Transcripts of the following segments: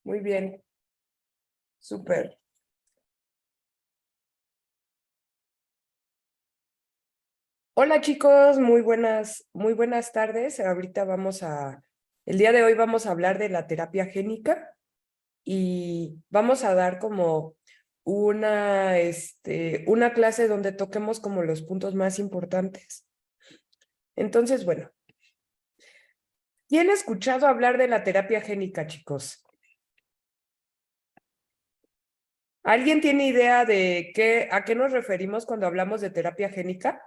Muy bien. Súper. Hola chicos, muy buenas tardes. El día de hoy vamos a hablar de la terapia génica y vamos a dar como una clase donde toquemos como los puntos más importantes. Entonces, bueno, ¿quién ha escuchado hablar de la terapia génica, chicos? ¿Alguien tiene idea de a qué nos referimos cuando hablamos de terapia génica?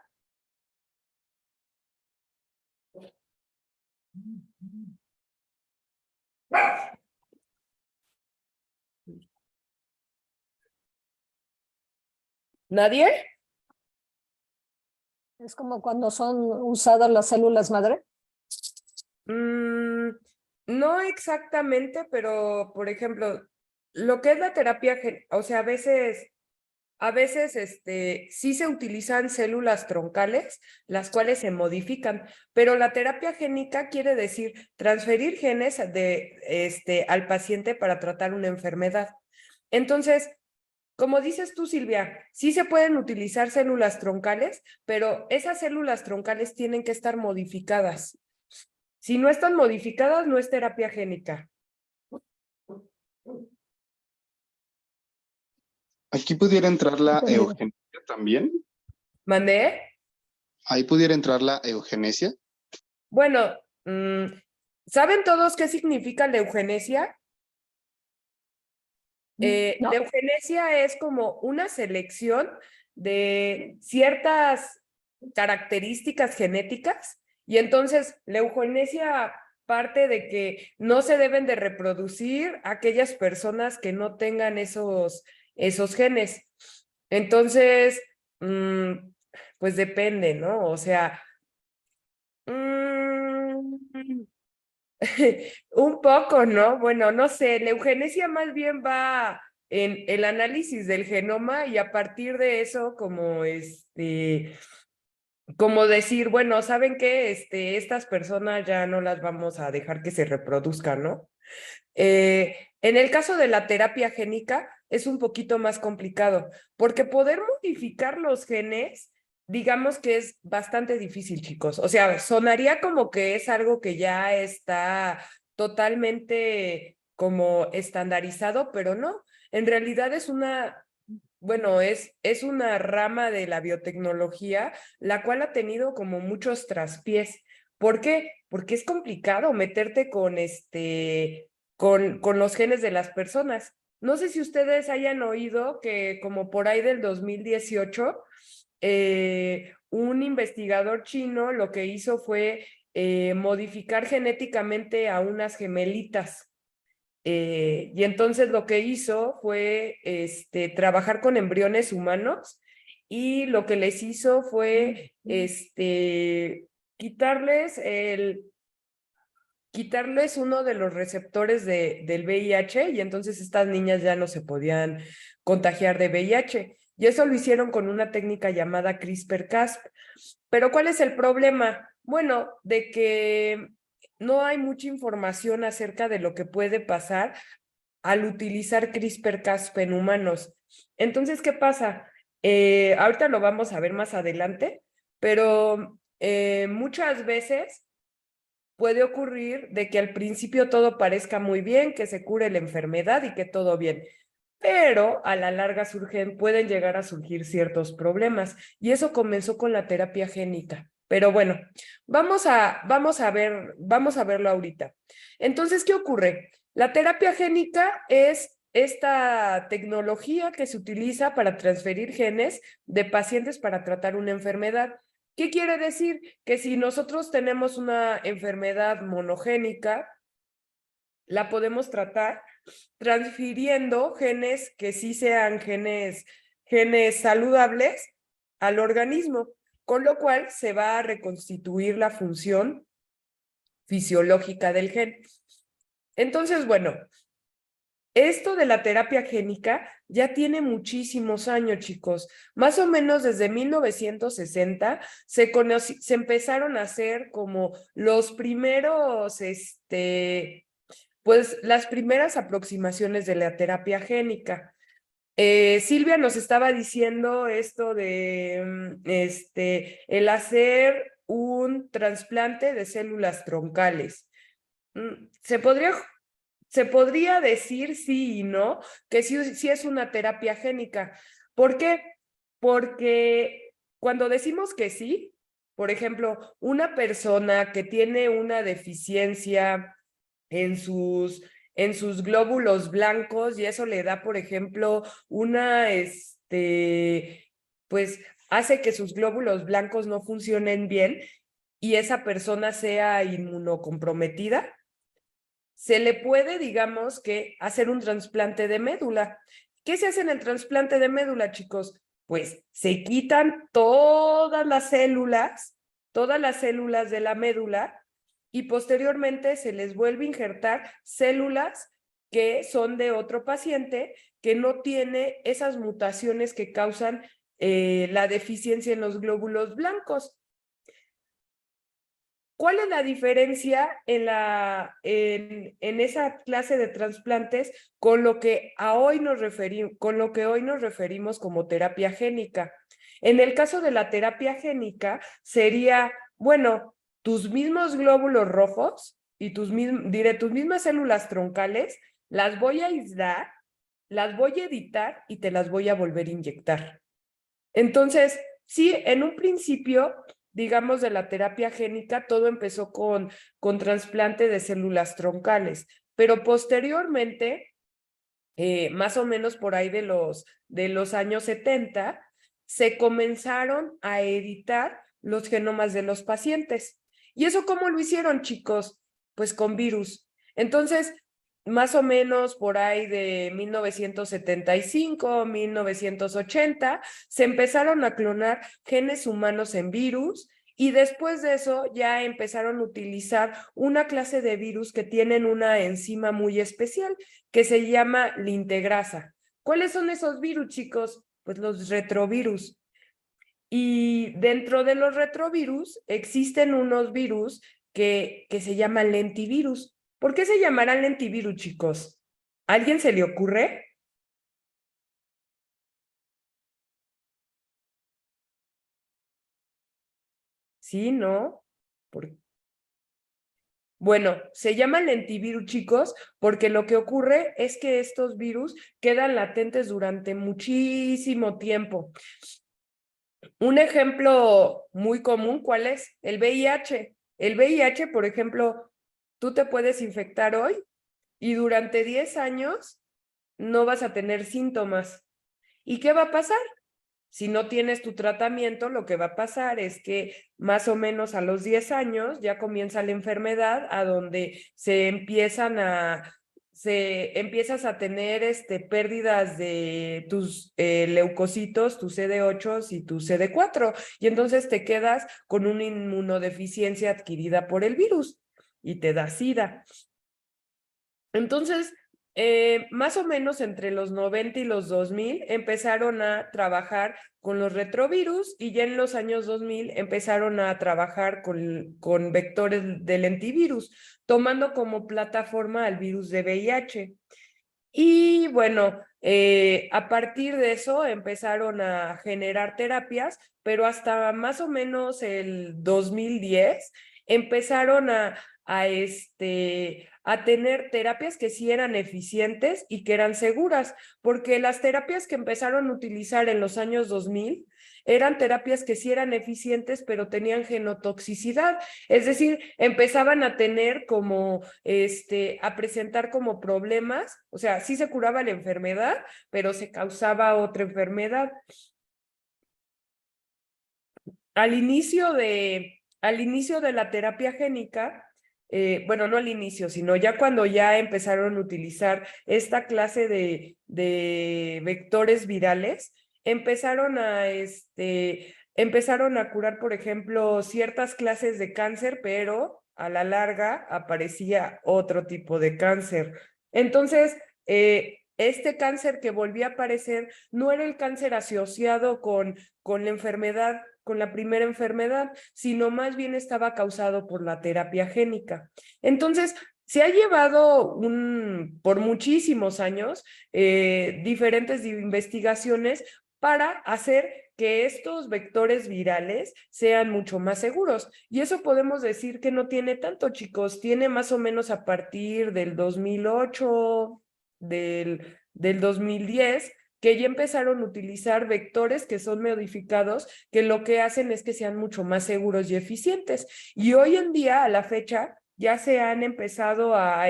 ¿Nadie? Es como cuando son usadas las células madre. Mm, no exactamente, pero por ejemplo, lo que es la terapia, o sea, a veces sí se utilizan células troncales, las cuales se modifican, pero la terapia génica quiere decir transferir genes al paciente para tratar una enfermedad. Entonces, como dices tú, Silvia, sí se pueden utilizar células troncales, pero esas células troncales tienen que estar modificadas. Si no están modificadas, no es terapia génica. Aquí pudiera entrar la Entendido. eugenesia también. ¿Mandé? Ahí pudiera entrar la eugenesia. Bueno, ¿saben todos qué significa la eugenesia? No, La eugenesia es como una selección de ciertas características genéticas y entonces la eugenesia parte de que no se deben de reproducir aquellas personas que no tengan esos genes. Entonces, pues depende, ¿no? O sea, mm, un poco, ¿no? Bueno, no sé, la eugenesia más bien va en el análisis del genoma y a partir de eso como decir, bueno, ¿saben qué? Estas personas ya no las vamos a dejar que se reproduzcan, ¿no? En el caso de la terapia génica es un poquito más complicado, porque poder modificar los genes, digamos que es bastante difícil, chicos. O sea, sonaría como que es algo que ya está totalmente como estandarizado, pero no. En realidad es una rama de la biotecnología, la cual ha tenido como muchos traspiés. ¿Por qué? Porque es complicado meterte con los genes de las personas. No sé si ustedes hayan oído que como por ahí del 2018, un investigador chino lo que hizo fue modificar genéticamente a unas gemelitas. Y entonces lo que hizo fue trabajar con embriones humanos y lo que les hizo fue quitarles quitarles uno de los receptores del VIH y entonces estas niñas ya no se podían contagiar de VIH. Y eso lo hicieron con una técnica llamada CRISPR-Cas. Pero ¿cuál es el problema? Bueno, de que no hay mucha información acerca de lo que puede pasar al utilizar CRISPR-Cas en humanos. Entonces, ¿qué pasa? Ahorita lo vamos a ver más adelante, pero muchas veces puede ocurrir de que al principio todo parezca muy bien, que se cure la enfermedad y que todo bien, pero a la larga pueden llegar a surgir ciertos problemas y eso comenzó con la terapia génica. Pero bueno, vamos a verlo ahorita. Entonces, ¿qué ocurre? La terapia génica es esta tecnología que se utiliza para transferir genes de pacientes para tratar una enfermedad. ¿Qué quiere decir? Que si nosotros tenemos una enfermedad monogénica, la podemos tratar transfiriendo genes que sí sean genes saludables al organismo, con lo cual se va a reconstituir la función fisiológica del gen. Entonces, bueno, Esto de la terapia génica ya tiene muchísimos años, chicos. Más o menos desde 1960 se empezaron a hacer como los primeros, pues las primeras aproximaciones de la terapia génica. Silvia nos estaba diciendo esto de el hacer un trasplante de células troncales. Se podría decir sí y no, que sí es una terapia génica. ¿Por qué? Porque cuando decimos que sí, por ejemplo, una persona que tiene una deficiencia en sus glóbulos blancos y eso le da, por ejemplo, pues hace que sus glóbulos blancos no funcionen bien y esa persona sea inmunocomprometida, se le puede, digamos, que hacer un trasplante de médula. ¿Qué se hace en el trasplante de médula, chicos? Pues se quitan todas las células de la médula y posteriormente se les vuelve a injertar células que son de otro paciente que no tiene esas mutaciones que causan la deficiencia en los glóbulos blancos. ¿Cuál es la diferencia en esa clase de trasplantes con lo que hoy nos referimos como terapia génica? En el caso de la terapia génica sería, bueno, tus mismos glóbulos rojos y tus mismas células troncales, las voy a aislar, las voy a editar y te las voy a volver a inyectar. Entonces, sí, en un principio, digamos, de la terapia génica, todo empezó con trasplante de células troncales, pero posteriormente, más o menos por ahí de los años 70, se comenzaron a editar los genomas de los pacientes. ¿Y eso cómo lo hicieron, chicos? Pues con virus. Entonces, más o menos por ahí de 1975, 1980, se empezaron a clonar genes humanos en virus y después de eso ya empezaron a utilizar una clase de virus que tienen una enzima muy especial que se llama lintegrasa. ¿Cuáles son esos virus, chicos? Pues los retrovirus. Y dentro de los retrovirus existen unos virus que se llaman lentivirus. ¿Por qué se llamarán lentivirus, chicos? ¿A alguien se le ocurre? Sí, ¿no? Bueno, se llaman lentivirus, chicos, porque lo que ocurre es que estos virus quedan latentes durante muchísimo tiempo. Un ejemplo muy común, ¿cuál es? El VIH. El VIH, por ejemplo, tú te puedes infectar hoy y durante 10 años no vas a tener síntomas. ¿Y qué va a pasar? Si no tienes tu tratamiento, lo que va a pasar es que más o menos a los 10 años ya comienza la enfermedad a donde empiezas a tener pérdidas de tus leucocitos, tus CD8 y tus CD4, y entonces te quedas con una inmunodeficiencia adquirida por el virus y te da SIDA. Entonces, más o menos entre los 90 y los 2000 empezaron a trabajar con los retrovirus y ya en los años 2000 empezaron a trabajar con vectores del lentivirus, tomando como plataforma al virus de VIH. Y bueno, a partir de eso empezaron a generar terapias, pero hasta más o menos el 2010 empezaron a tener terapias que sí eran eficientes y que eran seguras, porque las terapias que empezaron a utilizar en los años 2000 eran terapias que sí eran eficientes, pero tenían genotoxicidad, es decir, empezaban a tener como, a presentar como problemas, o sea, sí se curaba la enfermedad, pero se causaba otra enfermedad. Al inicio de la terapia génica, bueno, no al inicio, sino ya cuando ya empezaron a utilizar esta clase de vectores virales, empezaron a curar, por ejemplo, ciertas clases de cáncer, pero a la larga aparecía otro tipo de cáncer. Entonces, este cáncer que volvía a aparecer no era el cáncer asociado con la enfermedad, con la primera enfermedad, sino más bien estaba causado por la terapia génica. Entonces, se ha llevado por muchísimos años diferentes investigaciones para hacer que estos vectores virales sean mucho más seguros. Y eso podemos decir que no tiene tanto, chicos, tiene más o menos a partir del 2008, del 2010, que ya empezaron a utilizar vectores que son modificados, que lo que hacen es que sean mucho más seguros y eficientes. Y hoy en día, a la fecha, ya se han empezado a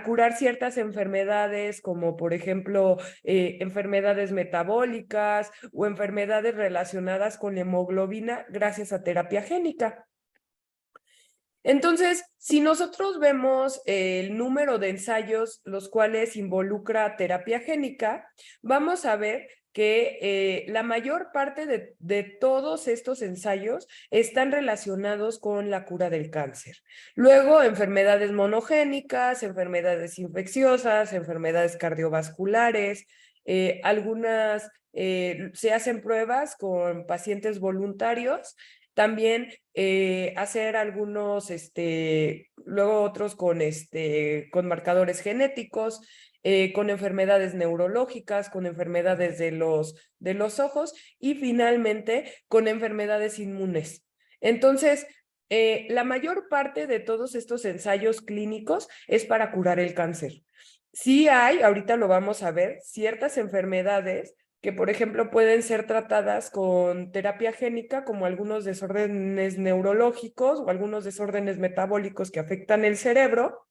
curar ciertas enfermedades, como por ejemplo enfermedades metabólicas o enfermedades relacionadas con la hemoglobina gracias a terapia génica. Entonces, si nosotros vemos el número de ensayos los cuales involucra terapia génica, vamos a ver que la mayor parte de todos estos ensayos están relacionados con la cura del cáncer. Luego, enfermedades monogénicas, enfermedades infecciosas, enfermedades cardiovasculares, algunas se hacen pruebas con pacientes voluntarios. También hacer algunos, luego otros con marcadores genéticos, con enfermedades neurológicas, con enfermedades de los ojos y finalmente con enfermedades inmunes. Entonces, la mayor parte de todos estos ensayos clínicos es para curar el cáncer. Sí hay, ahorita lo vamos a ver, ciertas enfermedades que, por ejemplo, pueden ser tratadas con terapia génica, como algunos desórdenes neurológicos o algunos desórdenes metabólicos que afectan el cerebro,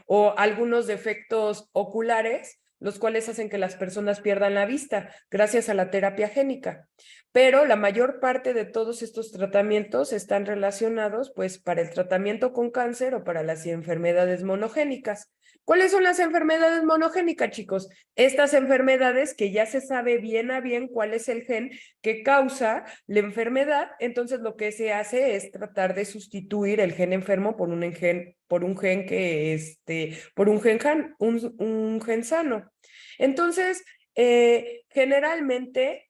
o algunos defectos oculares, los cuales hacen que las personas pierdan la vista gracias a la terapia génica. Pero la mayor parte de todos estos tratamientos están relacionados pues para el tratamiento con cáncer o para las enfermedades monogénicas. ¿Cuáles son las enfermedades monogénicas, chicos? Estas enfermedades que ya se sabe bien a bien cuál es el gen que causa la enfermedad, entonces lo que se hace es tratar de sustituir el gen enfermo por un gen un gen sano. Entonces, generalmente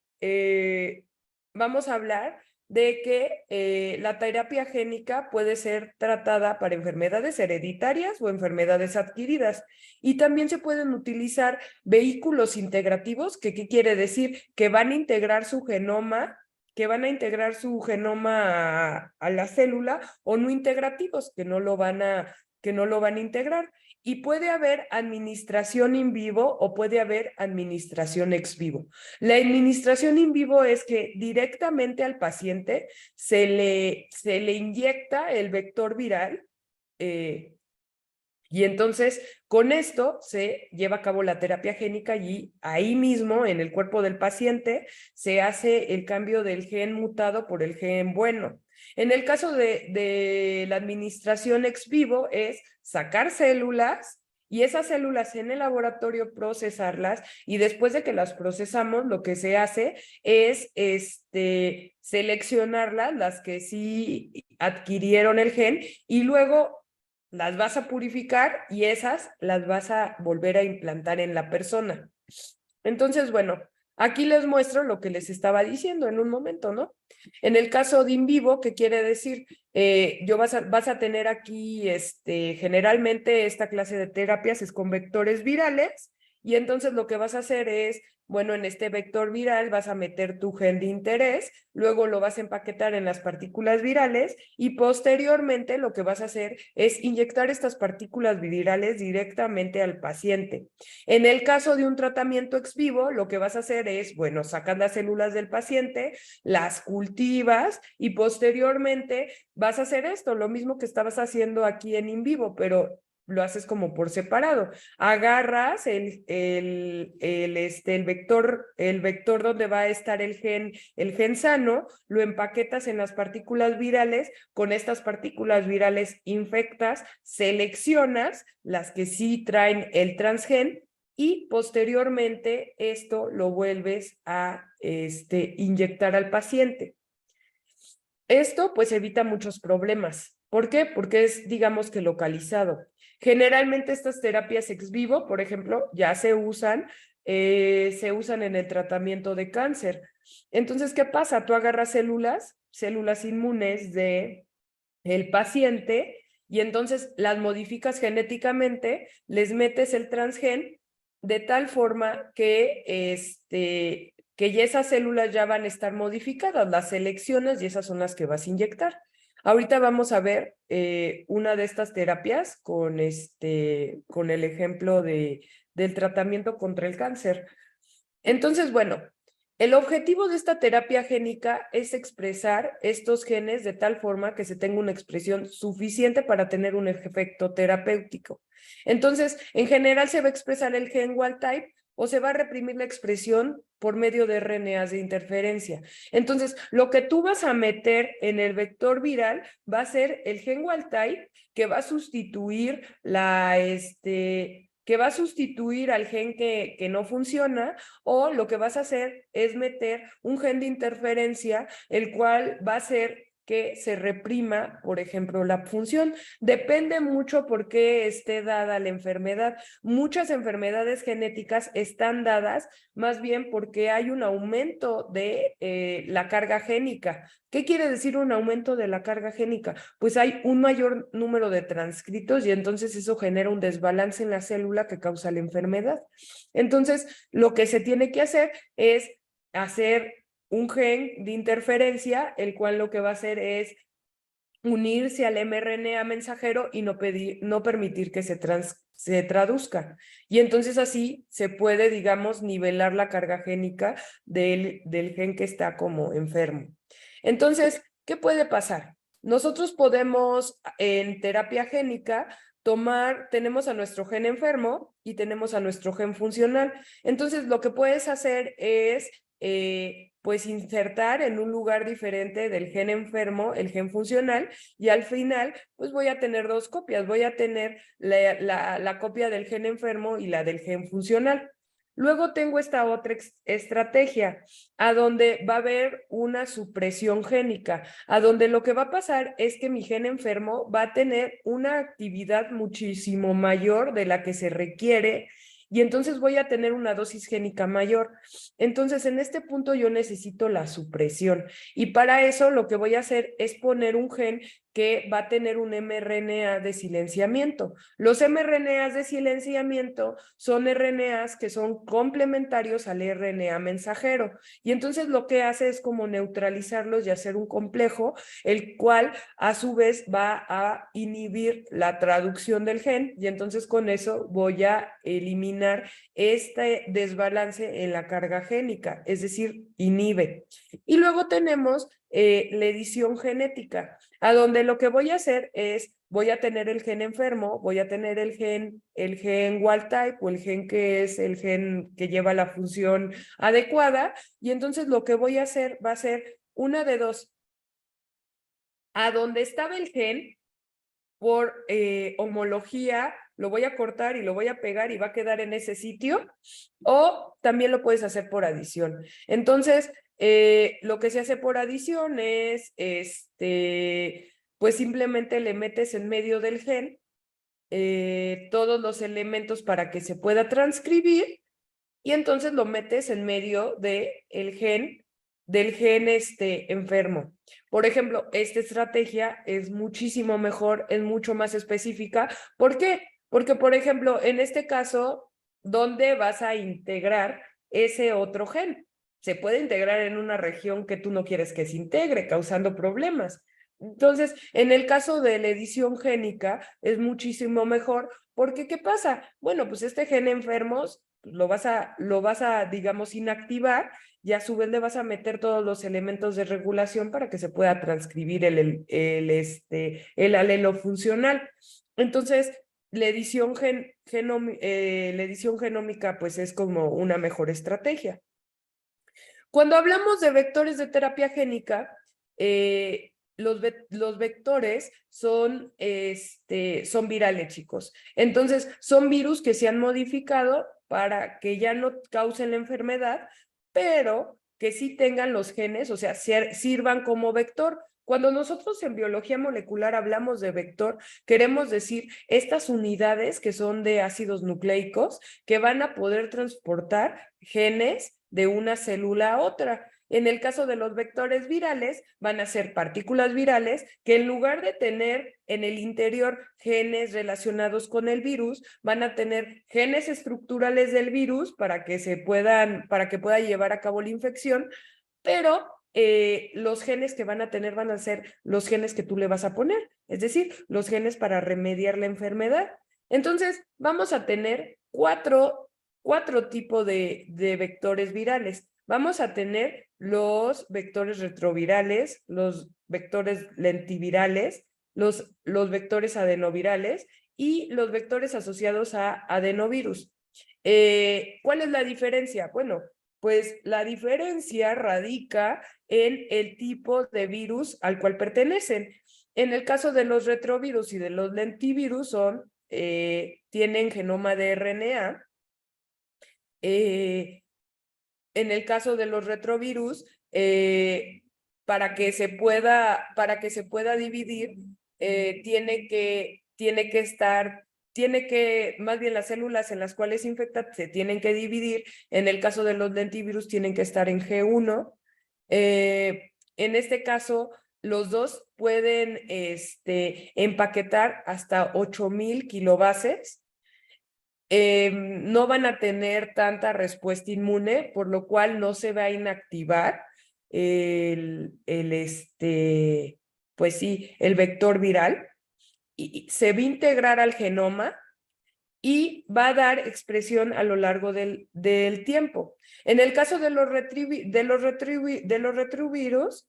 vamos a hablar de que la terapia génica puede ser tratada para enfermedades hereditarias o enfermedades adquiridas. Y también se pueden utilizar vehículos integrativos, que ¿qué quiere decir? Que van a integrar su genoma a la célula, o no integrativos, que no lo van a integrar. Y puede haber administración in vivo o puede haber administración ex vivo. La administración in vivo es que directamente al paciente se le inyecta el vector viral, y entonces con esto se lleva a cabo la terapia génica y ahí mismo en el cuerpo del paciente se hace el cambio del gen mutado por el gen bueno. En el caso de la administración ex vivo es sacar células y esas células en el laboratorio procesarlas, y después de que las procesamos lo que se hace es seleccionarlas, las que sí adquirieron el gen, y luego las vas a purificar y esas las vas a volver a implantar en la persona. Entonces, bueno, aquí les muestro lo que les estaba diciendo en un momento, ¿no? En el caso de in vivo, ¿qué quiere decir? Vas a tener aquí, generalmente esta clase de terapias es con vectores virales, y entonces lo que vas a hacer es, bueno, en este vector viral vas a meter tu gen de interés, luego lo vas a empaquetar en las partículas virales y posteriormente lo que vas a hacer es inyectar estas partículas virales directamente al paciente. En el caso de un tratamiento ex vivo, lo que vas a hacer es, bueno, sacas las células del paciente, las cultivas y posteriormente vas a hacer esto, lo mismo que estabas haciendo aquí en in vivo, pero lo haces como por separado. Agarras el vector donde va a estar el gen sano, lo empaquetas en las partículas virales, con estas partículas virales infectas, seleccionas las que sí traen el transgen y posteriormente esto lo vuelves a inyectar al paciente. Esto pues evita muchos problemas. ¿Por qué? Porque es, digamos que localizado. Generalmente estas terapias ex vivo, por ejemplo, ya se usan en el tratamiento de cáncer. Entonces, ¿qué pasa? Tú agarras células inmunes de el paciente y entonces las modificas genéticamente, les metes el transgen de tal forma que ya esas células ya van a estar modificadas, las seleccionas y esas son las que vas a inyectar. Ahorita vamos a ver una de estas terapias con el ejemplo del tratamiento contra el cáncer. Entonces, bueno, el objetivo de esta terapia génica es expresar estos genes de tal forma que se tenga una expresión suficiente para tener un efecto terapéutico. Entonces, en general se va a expresar el gen wild type o se va a reprimir la expresión por medio de RNAs de interferencia. Entonces, lo que tú vas a meter en el vector viral va a ser el gen wild type que va a sustituir al gen que no funciona, o lo que vas a hacer es meter un gen de interferencia, el cual va a hacer que se reprima, por ejemplo, la función. Depende mucho por qué esté dada la enfermedad. Muchas enfermedades genéticas están dadas más bien porque hay un aumento de la carga génica. ¿Qué quiere decir un aumento de la carga génica? Pues hay un mayor número de transcritos y entonces eso genera un desbalance en la célula que causa la enfermedad. Entonces, lo que se tiene que hacer es hacer un gen de interferencia, el cual lo que va a hacer es unirse al mRNA mensajero y no permitir que se traduzca. Y entonces así se puede, digamos, nivelar la carga génica del gen que está como enfermo. Entonces, ¿qué puede pasar? Nosotros podemos, en terapia génica, tenemos a nuestro gen enfermo y tenemos a nuestro gen funcional. Entonces, lo que puedes hacer es pues insertar en un lugar diferente del gen enfermo el gen funcional y al final pues voy a tener dos copias, voy a tener la copia del gen enfermo y la del gen funcional. Luego tengo esta otra estrategia, a donde va a haber una supresión génica, a donde lo que va a pasar es que mi gen enfermo va a tener una actividad muchísimo mayor de la que se requiere y entonces voy a tener una dosis génica mayor. Entonces, en este punto yo necesito la supresión y para eso lo que voy a hacer es poner un gen que va a tener un mRNA de silenciamiento. Los mRNAs de silenciamiento son RNAs que son complementarios al RNA mensajero y entonces lo que hace es como neutralizarlos y hacer un complejo, el cual a su vez va a inhibir la traducción del gen y entonces con eso voy a eliminar este desbalance en la carga génica, es decir, inhibe. Y luego tenemos la edición genética, a donde lo que voy a hacer es, voy a tener el gen enfermo, voy a tener el gen wild type o el gen que es el gen que lleva la función adecuada, y entonces lo que voy a hacer va a ser una de dos. A donde estaba el gen, por homología, lo voy a cortar y lo voy a pegar y va a quedar en ese sitio, o también lo puedes hacer por adición. Entonces, lo que se hace por adición es, pues simplemente le metes en medio del gen todos los elementos para que se pueda transcribir y entonces lo metes en medio del gen enfermo. Por ejemplo, esta estrategia es muchísimo mejor, es mucho más específica. ¿Por qué? Porque, por ejemplo, en este caso, ¿dónde vas a integrar ese otro gen? Se puede integrar en una región que tú no quieres que se integre, causando problemas. Entonces, en el caso de la edición génica, es muchísimo mejor, porque ¿qué pasa? Bueno, pues este gen enfermo lo vas a, digamos, inactivar y a su vez le vas a meter todos los elementos de regulación para que se pueda transcribir el alelo funcional. Entonces, la edición genómica pues es como una mejor estrategia. Cuando hablamos de vectores de terapia génica, los vectores son virales, chicos. Entonces, son virus que se han modificado para que ya no causen la enfermedad, pero que sí tengan los genes, o sea, sirvan como vector. Cuando nosotros en biología molecular hablamos de vector, queremos decir estas unidades que son de ácidos nucleicos que van a poder transportar genes de una célula a otra. En el caso de los vectores virales, van a ser partículas virales que en lugar de tener en el interior genes relacionados con el virus, van a tener genes estructurales del virus para que pueda llevar a cabo la infección, pero los genes que van a tener van a ser los genes que tú le vas a poner, es decir, los genes para remediar la enfermedad. Entonces, vamos a tener cuatro tipos de vectores virales. Vamos a tener los vectores retrovirales, los vectores lentivirales, los vectores adenovirales y los vectores asociados a adenovirus. ¿Cuál es la diferencia? Bueno, pues la diferencia radica en el tipo de virus al cual pertenecen. En el caso de los retrovirus y de los lentivirus tienen genoma de RNA. En el caso de los retrovirus, para que se pueda dividir, más bien las células en las cuales se infecta se tienen que dividir. En el caso de los lentivirus tienen que estar en G1. En este caso, los dos pueden empaquetar hasta 8,000 kilobases. No van a tener tanta respuesta inmune, por lo cual no se va a inactivar pues sí, el vector viral, y se va a integrar al genoma y va a dar expresión a lo largo del tiempo. En el caso de los retrovirus,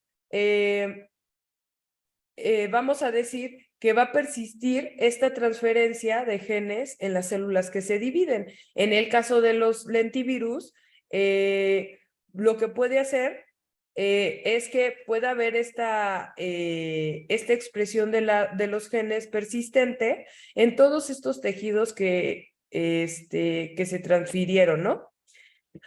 vamos a decir que va a persistir esta transferencia de genes en las células que se dividen. En el caso de los lentivirus, lo que puede hacer es que pueda haber esta expresión de los genes persistente en todos estos tejidos que se transfirieron, ¿no?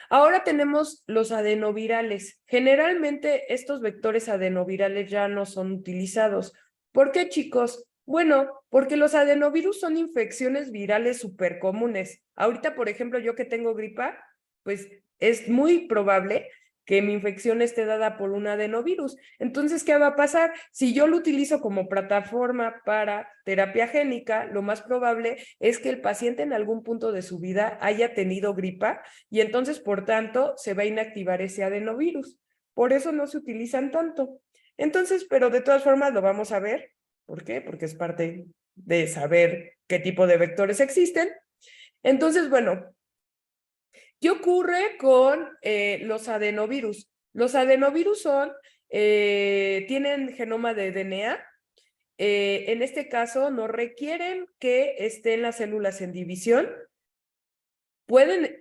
Ahora tenemos los adenovirales. Generalmente estos vectores adenovirales ya no son utilizados. ¿Por qué, chicos? Bueno, porque los adenovirus son infecciones virales súper comunes. Ahorita, por ejemplo, yo que tengo gripa, pues es muy probable que mi infección esté dada por un adenovirus. Entonces, ¿qué va a pasar? Si yo lo utilizo como plataforma para terapia génica, lo más probable es que el paciente en algún punto de su vida haya tenido gripa y entonces, por tanto, se va a inactivar ese adenovirus. Por eso no se utilizan tanto. Entonces, pero de todas formas lo vamos a ver. ¿Por qué? Porque es parte de saber qué tipo de vectores existen. Entonces, bueno, ¿qué ocurre con los adenovirus? Los adenovirus tienen genoma de DNA. En este caso, no requieren que estén las células en división.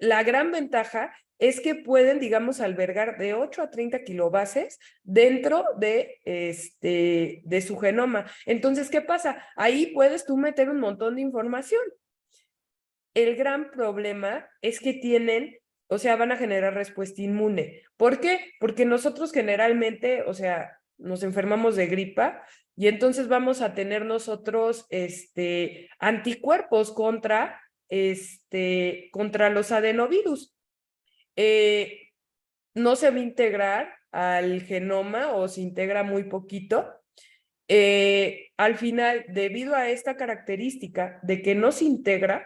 La gran ventaja es que pueden, digamos, albergar de 8 a 30 kilobases dentro de su genoma. Entonces, ¿qué pasa? Ahí puedes tú meter un montón de información. El gran problema es que van a generar respuesta inmune. ¿Por qué? Porque nosotros generalmente, nos enfermamos de gripa y entonces vamos a tener nosotros anticuerpos contra los adenovirus. No se va a integrar al genoma o se integra muy poquito. Al final, debido a esta característica de que no se integra,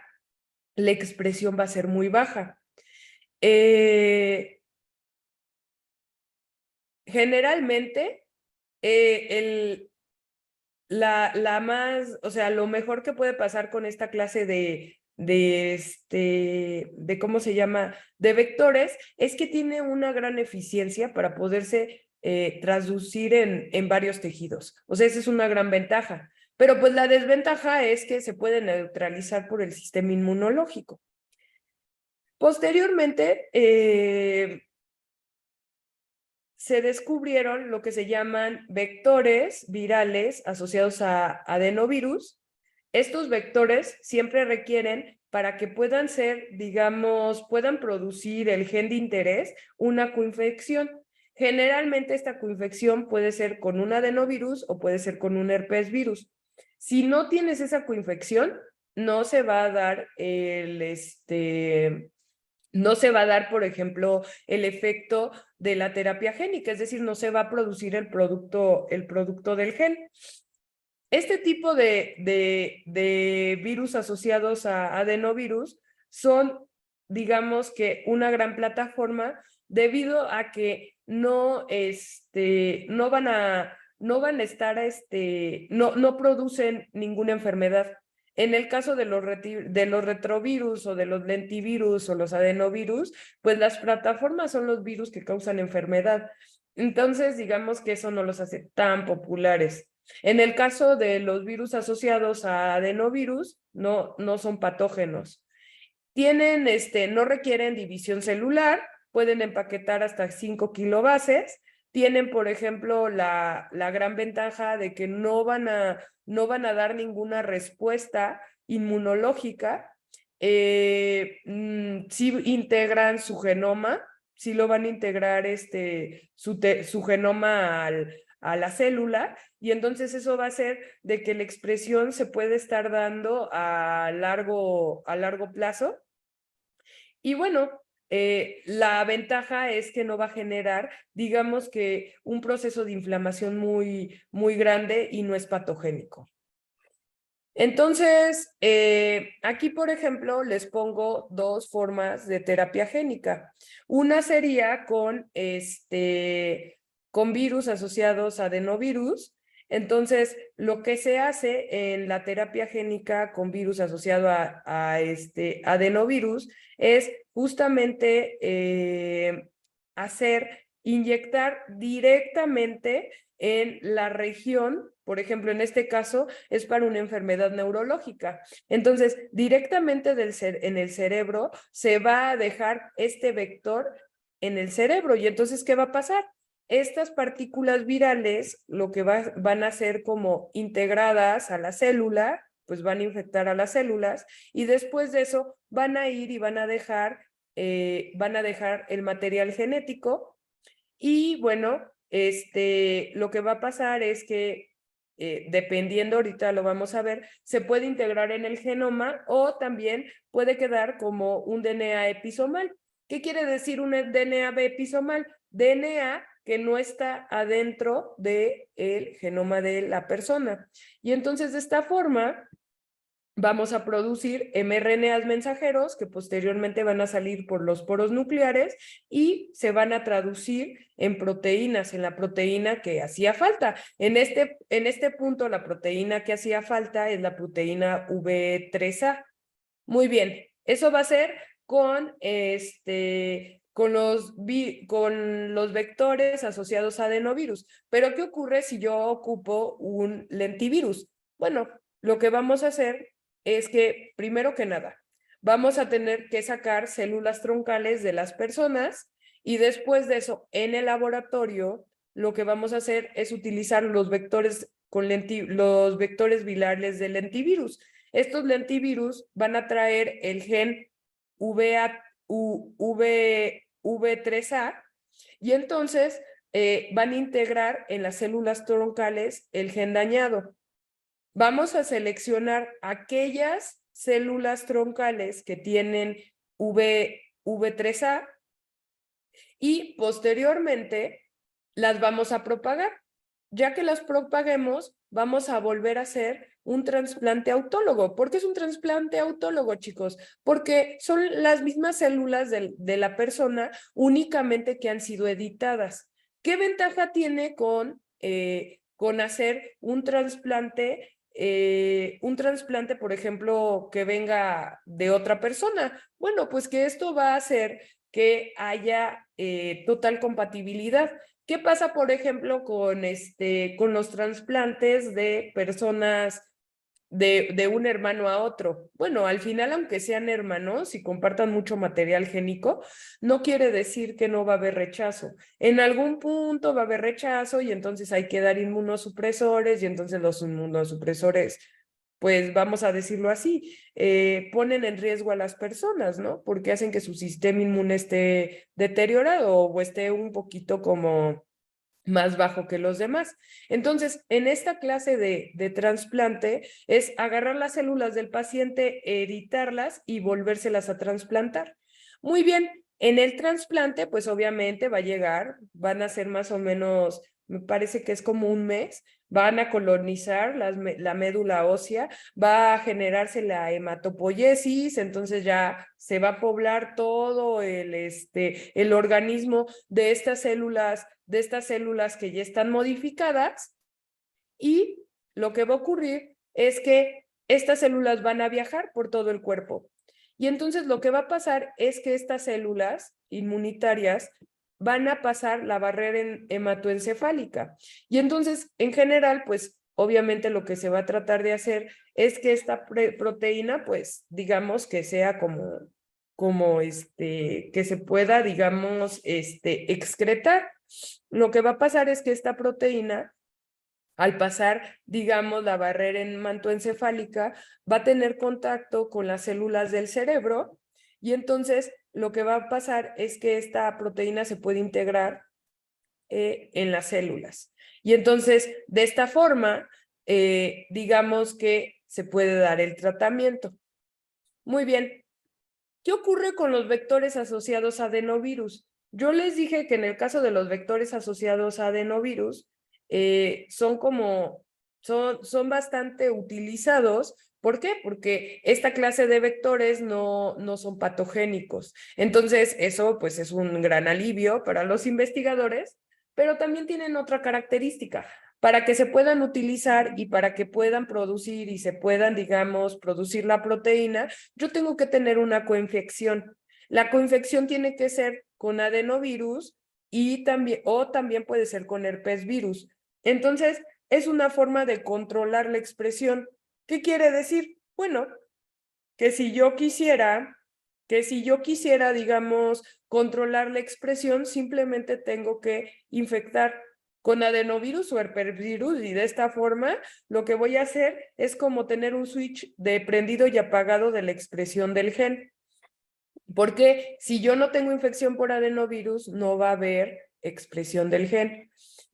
la expresión va a ser muy baja. Generalmente, lo mejor que puede pasar con esta clase de ¿cómo se llama? De vectores, es que tiene una gran eficiencia para poderse traducir en varios tejidos. O sea, esa es una gran ventaja. Pero pues la desventaja es que se puede neutralizar por el sistema inmunológico. Posteriormente, se descubrieron lo que se llaman vectores virales asociados a adenovirus. Estos vectores siempre requieren, para que puedan ser, digamos, puedan producir el gen de interés, una coinfección. Generalmente esta coinfección puede ser con un adenovirus o puede ser con un herpes virus. Si no tienes esa coinfección, no se va a dar no se va a dar, por ejemplo, el efecto de la terapia génica, es decir, no se va a producir el producto del gen. Este tipo de virus asociados a adenovirus son, digamos que, una gran plataforma debido a que no van a estar, no producen ninguna enfermedad. En el caso de los retrovirus o de los lentivirus o los adenovirus, pues las plataformas son los virus que causan enfermedad. Entonces, digamos que eso no los hace tan populares. En el caso de los virus asociados a adenovirus, no son patógenos. No requieren división celular, pueden empaquetar hasta 5 kilobases. Tienen, por ejemplo, la gran ventaja de que no van a dar ninguna respuesta inmunológica. Sí integran su genoma, sí lo van a integrar su genoma a la célula, y entonces eso va a hacer de que la expresión se puede estar dando a largo plazo. Y bueno, la ventaja es que no va a generar, digamos que, un proceso de inflamación muy, muy grande y no es patogénico. Entonces, aquí, por ejemplo, les pongo dos formas de terapia génica. Una sería con virus asociados a adenovirus. Entonces, lo que se hace en la terapia génica con virus asociado a adenovirus es justamente inyectar directamente en la región. Por ejemplo, en este caso es para una enfermedad neurológica. Entonces, directamente en el cerebro se va a dejar este vector en el cerebro. Y entonces, ¿qué va a pasar? Estas partículas virales lo que van a ser como integradas a la célula, pues van a infectar a las células, y después de eso van a ir y van a dejar el material genético. Y bueno, lo que va a pasar es que dependiendo, ahorita lo vamos a ver, se puede integrar en el genoma o también puede quedar como un DNA episomal. ¿Qué quiere decir un DNA episomal? DNA que no está adentro del genoma de la persona. Y entonces, de esta forma, vamos a producir mRNAs mensajeros que posteriormente van a salir por los poros nucleares y se van a traducir en proteínas, en la proteína que hacía falta. En este punto, la proteína que hacía falta es la proteína V3A. Muy bien, eso va a ser con los vectores asociados a adenovirus. Pero ¿qué ocurre si yo ocupo un lentivirus? Bueno, lo que vamos a hacer es que, primero que nada, vamos a tener que sacar células troncales de las personas, y después de eso, en el laboratorio, lo que vamos a hacer es utilizar los vectores virales del lentivirus. Estos lentivirus van a traer el gen V3A, y entonces van a integrar en las células troncales el gen dañado. Vamos a seleccionar aquellas células troncales que tienen V3A y posteriormente las vamos a propagar. Ya que las propaguemos, vamos a volver a hacer un trasplante autólogo. ¿Por qué es un trasplante autólogo, chicos? Porque son las mismas células de la persona, únicamente que han sido editadas. ¿Qué ventaja tiene con hacer un trasplante, por ejemplo, que venga de otra persona? Bueno, pues que esto va a hacer que haya total compatibilidad. ¿Qué pasa, por ejemplo, con los trasplantes de personas de un hermano a otro? Bueno, al final, aunque sean hermanos y compartan mucho material génico, no quiere decir que no va a haber rechazo. En algún punto va a haber rechazo, y entonces hay que dar inmunosupresores, y entonces los inmunosupresores pues vamos a decirlo así, ponen en riesgo a las personas, ¿no? Porque hacen que su sistema inmune esté deteriorado o esté un poquito como más bajo que los demás. Entonces, en esta clase de trasplante es agarrar las células del paciente, editarlas y volvérselas a trasplantar. Muy bien, en el trasplante, pues obviamente va a llegar, van a ser más o menos, me parece que es como un mes, van a colonizar la médula ósea, va a generarse la hematopoiesis, entonces ya se va a poblar todo el organismo de estas células que ya están modificadas, y lo que va a ocurrir es que estas células van a viajar por todo el cuerpo. Y entonces lo que va a pasar es que estas células inmunitarias van a pasar la barrera hematoencefálica. Y entonces, en general, pues obviamente lo que se va a tratar de hacer es que esta proteína, pues digamos que sea que se pueda, digamos, excretar. Lo que va a pasar es que esta proteína, al pasar, digamos, la barrera hematoencefálica, va a tener contacto con las células del cerebro, y entonces lo que va a pasar es que esta proteína se puede integrar en las células. Y entonces, de esta forma, digamos que se puede dar el tratamiento. Muy bien. ¿Qué ocurre con los vectores asociados a adenovirus? Yo les dije que en el caso de los vectores asociados a adenovirus, son bastante utilizados. ¿Por qué? Porque esta clase de vectores no son patogénicos. Entonces, eso pues es un gran alivio para los investigadores, pero también tienen otra característica. Para que se puedan utilizar y para que puedan producir y se puedan, digamos, producir la proteína, yo tengo que tener una coinfección. La coinfección tiene que ser con adenovirus o también puede ser con herpes virus. Entonces, es una forma de controlar la expresión. ¿Qué quiere decir? Bueno, que si yo quisiera, digamos, controlar la expresión, simplemente tengo que infectar con adenovirus o herpesvirus, y de esta forma lo que voy a hacer es como tener un switch de prendido y apagado de la expresión del gen. Porque si yo no tengo infección por adenovirus, no va a haber expresión del gen.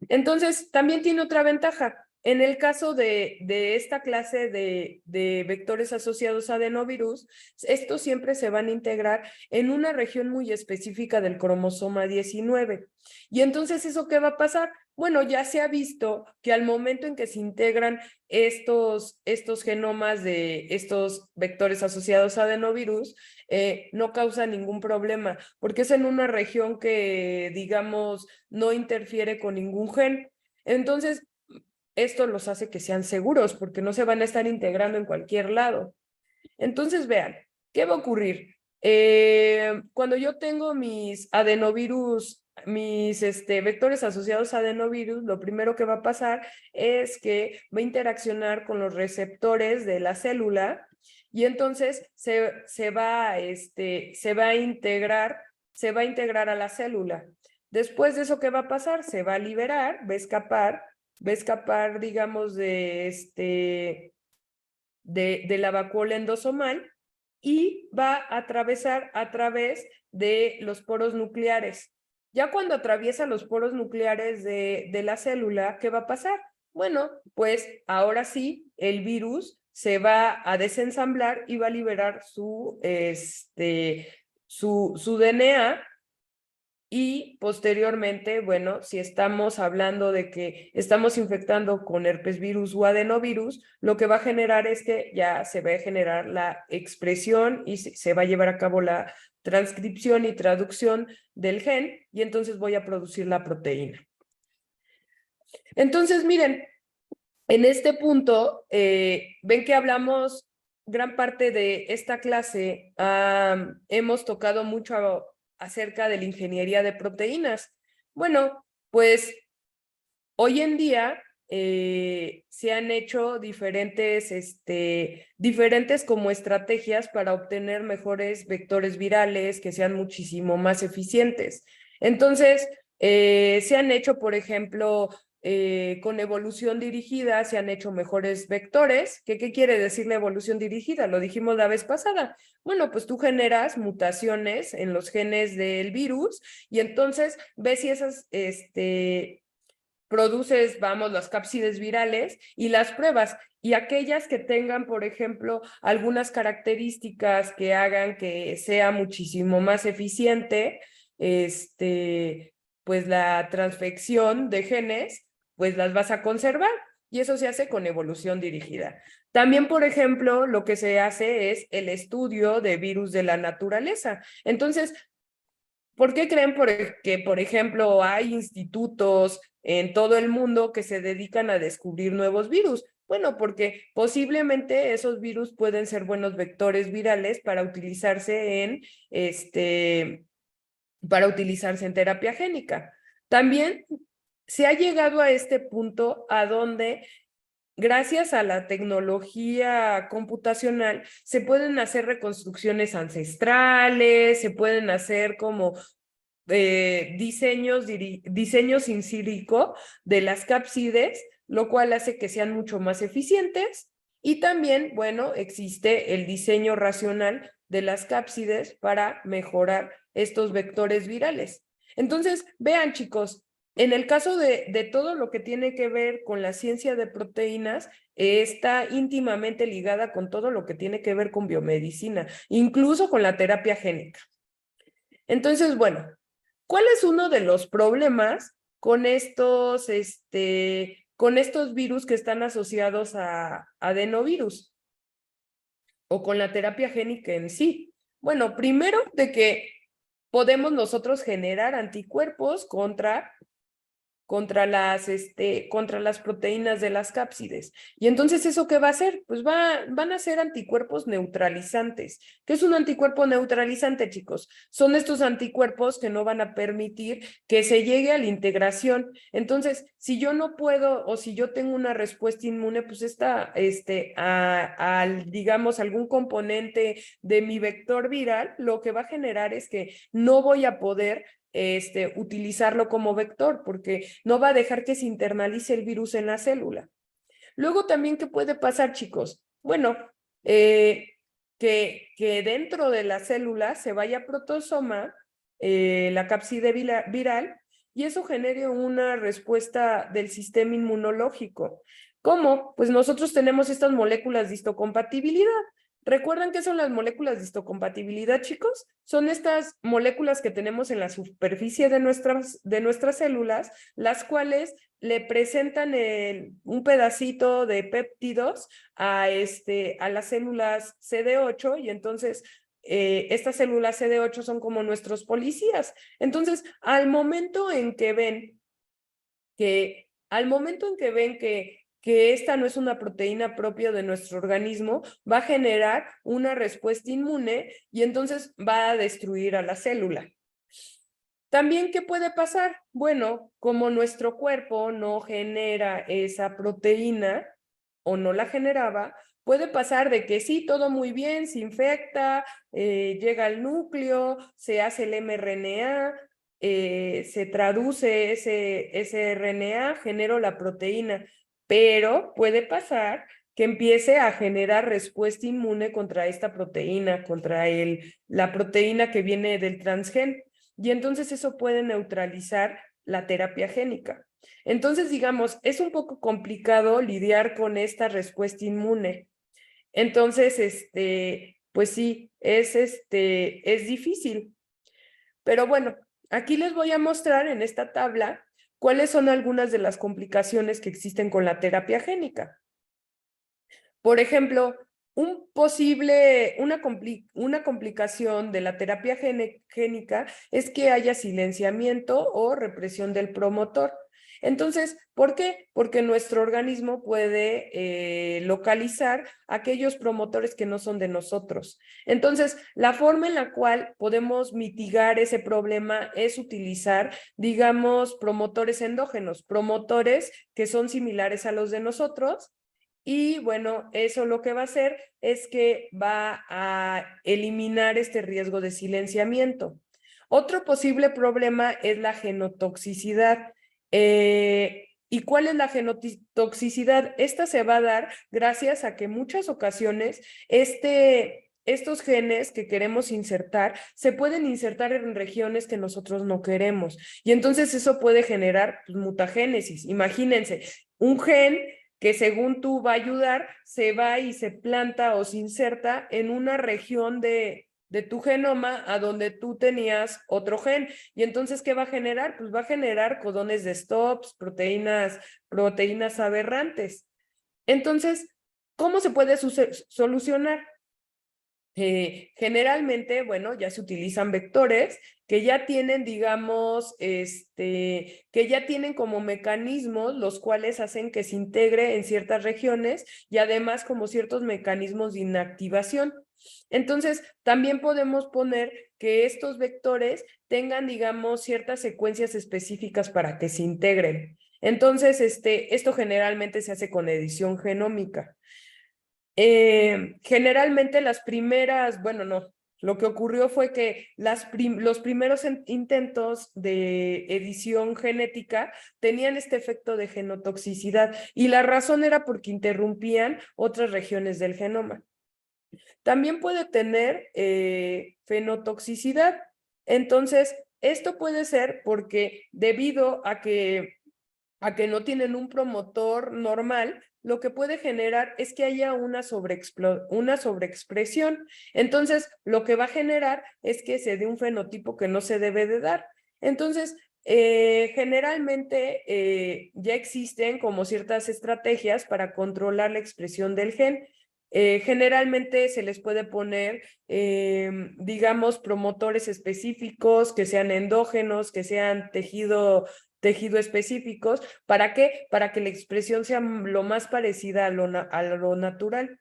Entonces, también tiene otra ventaja. En el caso de esta clase de vectores asociados a adenovirus, estos siempre se van a integrar en una región muy específica del cromosoma 19. Y entonces, ¿eso qué va a pasar? Bueno, ya se ha visto que al momento en que se integran estos genomas de estos vectores asociados a adenovirus, no causa ningún problema, porque es en una región que, digamos, no interfiere con ningún gen. Entonces, esto los hace que sean seguros, porque no se van a estar integrando en cualquier lado. Entonces, vean, ¿qué va a ocurrir? Cuando yo tengo mis adenovirus, mis vectores asociados a adenovirus, lo primero que va a pasar es que va a interaccionar con los receptores de la célula, y entonces se va a integrar a la célula. Después de eso, ¿qué va a pasar? Se va a liberar, va a escapar, digamos, de la vacuola endosomal, y va a atravesar a través de los poros nucleares. Ya cuando atraviesa los poros nucleares de la célula, ¿qué va a pasar? Bueno, pues ahora sí, el virus se va a desensamblar y va a liberar su DNA. Y posteriormente, bueno, si estamos hablando de que estamos infectando con herpes virus o adenovirus, lo que va a generar es que ya se va a generar la expresión y se va a llevar a cabo la transcripción y traducción del gen, y entonces voy a producir la proteína. Entonces, miren, en este punto, ven que hablamos gran parte de esta clase, hemos tocado mucho acerca de la ingeniería de proteínas. Bueno, pues hoy en día se han hecho diferentes como estrategias para obtener mejores vectores virales que sean muchísimo más eficientes. Entonces, se han hecho, por ejemplo, con evolución dirigida se han hecho mejores vectores. ¿Qué quiere decir la evolución dirigida? Lo dijimos la vez pasada. Bueno, pues tú generas mutaciones en los genes del virus y entonces ves si esas produces, vamos, las cápsides virales y las pruebas. Y aquellas que tengan, por ejemplo, algunas características que hagan que sea muchísimo más eficiente, pues la transfección de genes, pues las vas a conservar. Y eso se hace con evolución dirigida. También, por ejemplo, lo que se hace es el estudio de virus de la naturaleza. Entonces, ¿por qué creen que, por ejemplo, hay institutos en todo el mundo que se dedican a descubrir nuevos virus? Bueno, porque posiblemente esos virus pueden ser buenos vectores virales para utilizarse en terapia génica. También se ha llegado a este punto a donde gracias a la tecnología computacional, se pueden hacer reconstrucciones ancestrales, se pueden hacer como diseños in silico de las cápsides, lo cual hace que sean mucho más eficientes. Y también, bueno, existe el diseño racional de las cápsides para mejorar estos vectores virales. Entonces, vean, chicos, en el caso de todo lo que tiene que ver con la ciencia de proteínas, está íntimamente ligada con todo lo que tiene que ver con biomedicina, incluso con la terapia génica. Entonces, bueno, ¿cuál es uno de los problemas con con estos virus que están asociados a adenovirus o con la terapia génica en sí? Bueno, primero de que podemos nosotros generar anticuerpos contra las proteínas de las cápsides. Y entonces, ¿eso qué va a hacer? Pues van a ser anticuerpos neutralizantes. ¿Qué es un anticuerpo neutralizante, chicos? Son estos anticuerpos que no van a permitir que se llegue a la integración. Entonces, si yo no puedo o si yo tengo una respuesta inmune, pues digamos, algún componente de mi vector viral, lo que va a generar es que no voy a poder utilizarlo como vector, porque no va a dejar que se internalice el virus en la célula. Luego también, ¿qué puede pasar, chicos? Bueno, que dentro de la célula se vaya protosoma, la cápside viral, y eso genere una respuesta del sistema inmunológico. ¿Cómo? Pues nosotros tenemos estas moléculas de histocompatibilidad. ¿Recuerdan qué son las moléculas de histocompatibilidad, chicos? Son estas moléculas que tenemos en la superficie de nuestras células, las cuales le presentan un pedacito de péptidos a las células CD8 y entonces estas células CD8 son como nuestros policías. Entonces, al momento en que ven que esta no es una proteína propia de nuestro organismo, va a generar una respuesta inmune y entonces va a destruir a la célula. También, ¿qué puede pasar? Bueno, como nuestro cuerpo no genera esa proteína o no la generaba, puede pasar de que sí, todo muy bien, se infecta, llega al núcleo, se hace el mRNA, se traduce ese RNA, genera la proteína, pero puede pasar que empiece a generar respuesta inmune contra esta proteína, contra la proteína que viene del transgén. Y entonces eso puede neutralizar la terapia génica. Entonces, digamos, es un poco complicado lidiar con esta respuesta inmune. Entonces, pues sí, es difícil. Pero bueno, aquí les voy a mostrar en esta tabla cuáles son algunas de las complicaciones que existen con la terapia génica. Por ejemplo, una complicación de la terapia génica es que haya silenciamiento o represión del promotor. Entonces, ¿por qué? Porque nuestro organismo puede localizar aquellos promotores que no son de nosotros. Entonces, la forma en la cual podemos mitigar ese problema es utilizar, digamos, promotores endógenos, promotores que son similares a los de nosotros. Y bueno, eso lo que va a hacer es que va a eliminar este riesgo de silenciamiento. Otro posible problema es la genotoxicidad. ¿Y cuál es la genotoxicidad? Esta se va a dar gracias a que en muchas ocasiones estos genes que queremos insertar se pueden insertar en regiones que nosotros no queremos. Y entonces eso puede generar pues, mutagénesis. Imagínense, un gen que según tú va a ayudar, se va y se planta o se inserta en una región de tu genoma a donde tú tenías otro gen. Y entonces, ¿qué va a generar? Pues va a generar codones de stops, proteínas aberrantes. Entonces, ¿cómo se puede solucionar? Generalmente, bueno, ya se utilizan vectores que ya tienen, digamos, que ya tienen como mecanismos los cuales hacen que se integre en ciertas regiones y además como ciertos mecanismos de inactivación. Entonces, también podemos poner que estos vectores tengan, digamos, ciertas secuencias específicas para que se integren. Entonces, esto generalmente se hace con edición genómica. Generalmente las primeras, bueno, no, lo que ocurrió fue que los primeros intentos de edición genética tenían este efecto de genotoxicidad y la razón era porque interrumpían otras regiones del genoma. También puede tener fenotoxicidad. Entonces, esto puede ser porque debido a que no tienen un promotor normal, lo que puede generar es que haya una sobreexpresión. Entonces, lo que va a generar es que se dé un fenotipo que no se debe de dar. Entonces, generalmente ya existen como ciertas estrategias para controlar la expresión del gen. Generalmente se les puede poner, digamos, promotores específicos que sean endógenos, que sean tejido específicos. ¿Para qué? Para que la expresión sea lo más parecida a lo natural.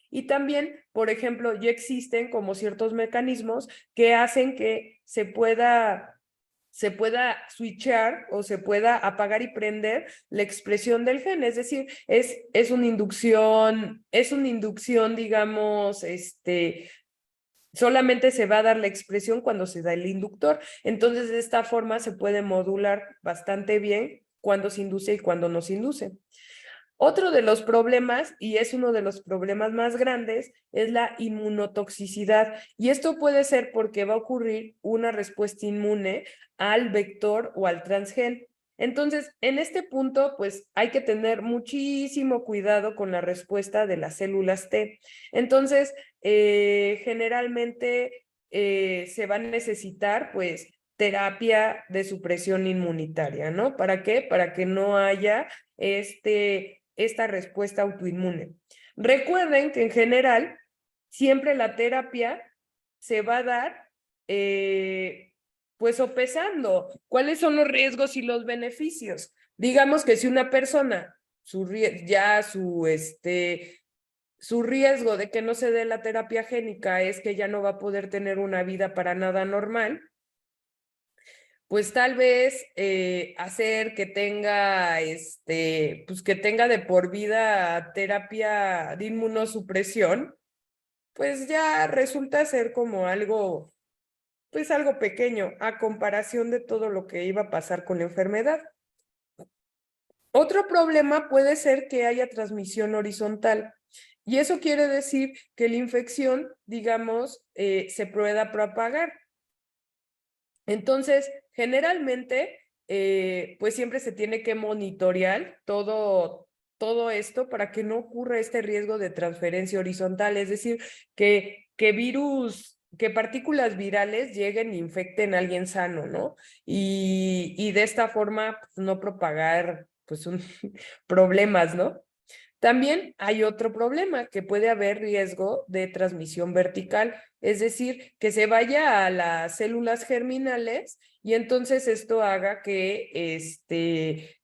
Y también, por ejemplo, ya existen como ciertos mecanismos que hacen que se pueda switchar o se pueda apagar y prender la expresión del gen, es decir, es una inducción, digamos, solamente se va a dar la expresión cuando se da el inductor. Entonces, de esta forma se puede modular bastante bien cuando se induce y cuando no se induce. Otro de los problemas, y es uno de los problemas más grandes, es la inmunotoxicidad. Y esto puede ser porque va a ocurrir una respuesta inmune al vector o al transgen. Entonces, en este punto, pues hay que tener muchísimo cuidado con la respuesta de las células T. Entonces, generalmente se va a necesitar, pues, terapia de supresión inmunitaria, ¿no? ¿Para qué? Para que no haya esta respuesta autoinmune. Recuerden que en general, siempre la terapia se va a dar, pues sopesando cuáles son los riesgos y los beneficios. Digamos que si una persona, su riesgo de que no se dé la terapia génica es que ya no va a poder tener una vida para nada normal, pues tal vez hacer que tenga, pues que tenga de por vida terapia de inmunosupresión, pues ya resulta ser como algo, pues algo pequeño a comparación de todo lo que iba a pasar con la enfermedad. Otro problema puede ser que haya transmisión horizontal. Y eso quiere decir que la infección, digamos, se pueda propagar. Entonces, generalmente, pues siempre se tiene que monitorear todo esto para que no ocurra este riesgo de transferencia horizontal, es decir, que partículas virales lleguen e infecten a alguien sano, ¿no? Y de esta forma pues, no propagar pues problemas, ¿no? También hay otro problema, que puede haber riesgo de transmisión vertical, es decir, que se vaya a las células germinales y entonces esto haga que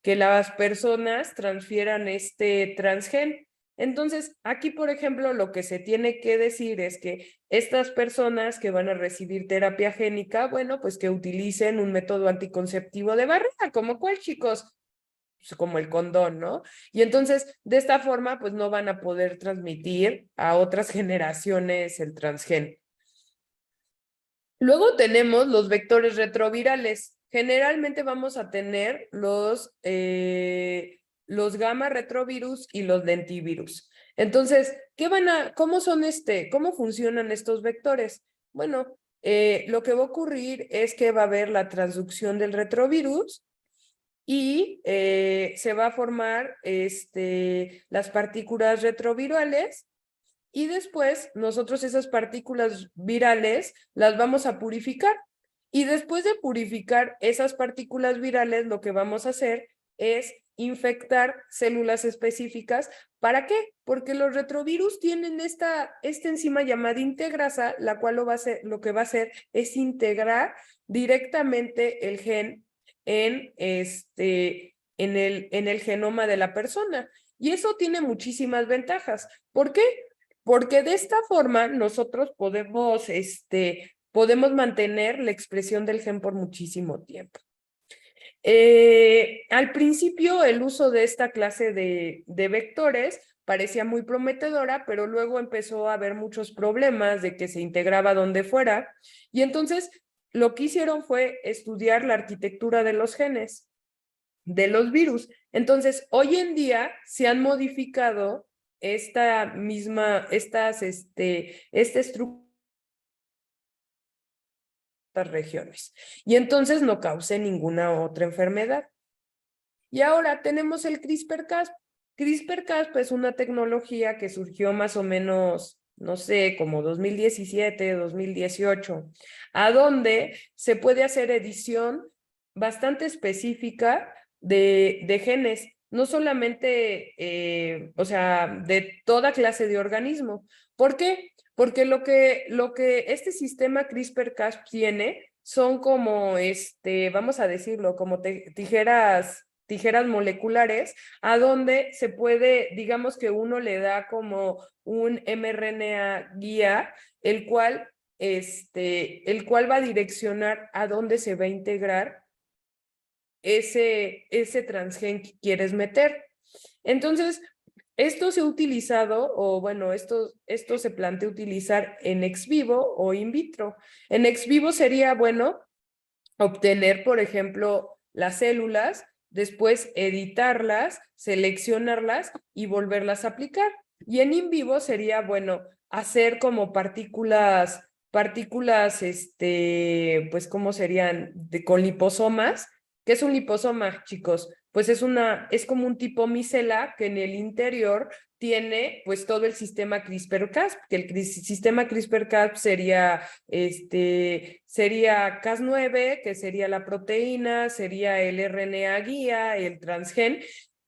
las personas transfieran este transgen. Entonces, aquí, por ejemplo, lo que se tiene que decir es que estas personas que van a recibir terapia génica, bueno, pues que utilicen un método anticonceptivo de barrera, ¿como cuál, chicos? Como el condón, ¿no? Y entonces, de esta forma, pues no van a poder transmitir a otras generaciones el transgen. Luego tenemos los vectores retrovirales. generalmente vamos a tener los gamma retrovirus y los lentivirus. Entonces, cómo funcionan estos vectores? Bueno, lo que va a ocurrir es que va a haber la transducción del retrovirus y se va a formar las partículas retrovirales y después nosotros esas partículas virales las vamos a purificar. Y después de purificar esas partículas virales, lo que vamos a hacer es infectar células específicas. ¿Para qué? Porque los retrovirus tienen esta enzima llamada integrasa, la cual lo que va a hacer es integrar directamente el gen en el genoma de la persona. Y eso tiene muchísimas ventajas. ¿Por qué? Porque de esta forma nosotros podemos mantener la expresión del gen por muchísimo tiempo. Al principio el uso de esta clase de vectores parecía muy prometedora, pero luego empezó a haber muchos problemas de que se integraba donde fuera, y entonces lo que hicieron fue estudiar la arquitectura de los genes, de los virus. Entonces, hoy en día se han modificado esta estructura regiones y entonces no cause ninguna otra enfermedad. Y ahora tenemos el CRISPR-Cas. CRISPR-Cas es una tecnología que surgió más o menos, no sé, como 2017, 2018, a donde se puede hacer edición bastante específica de genes, no solamente, o sea, de toda clase de organismo. ¿Por qué? Porque lo que este sistema CRISPR-Cas tiene son como, vamos a decirlo, como tijeras moleculares, a donde se puede, digamos que uno le da como un mRNA guía, el cual va a direccionar a dónde se va a integrar ese transgen que quieres meter. Entonces, esto se ha utilizado, o bueno, esto se plantea utilizar en ex vivo o in vitro. En ex vivo sería, bueno, obtener, por ejemplo, las células, después editarlas, seleccionarlas y volverlas a aplicar. Y en in vivo sería, bueno, hacer como partículas, pues, ¿cómo serían? Con liposomas. ¿Qué es un liposoma, chicos? Pues es como un tipo micela que en el interior tiene pues todo el sistema CRISPR-Cas, que el sistema CRISPR-Cas sería Cas9, que sería la proteína, sería el RNA guía, el transgen,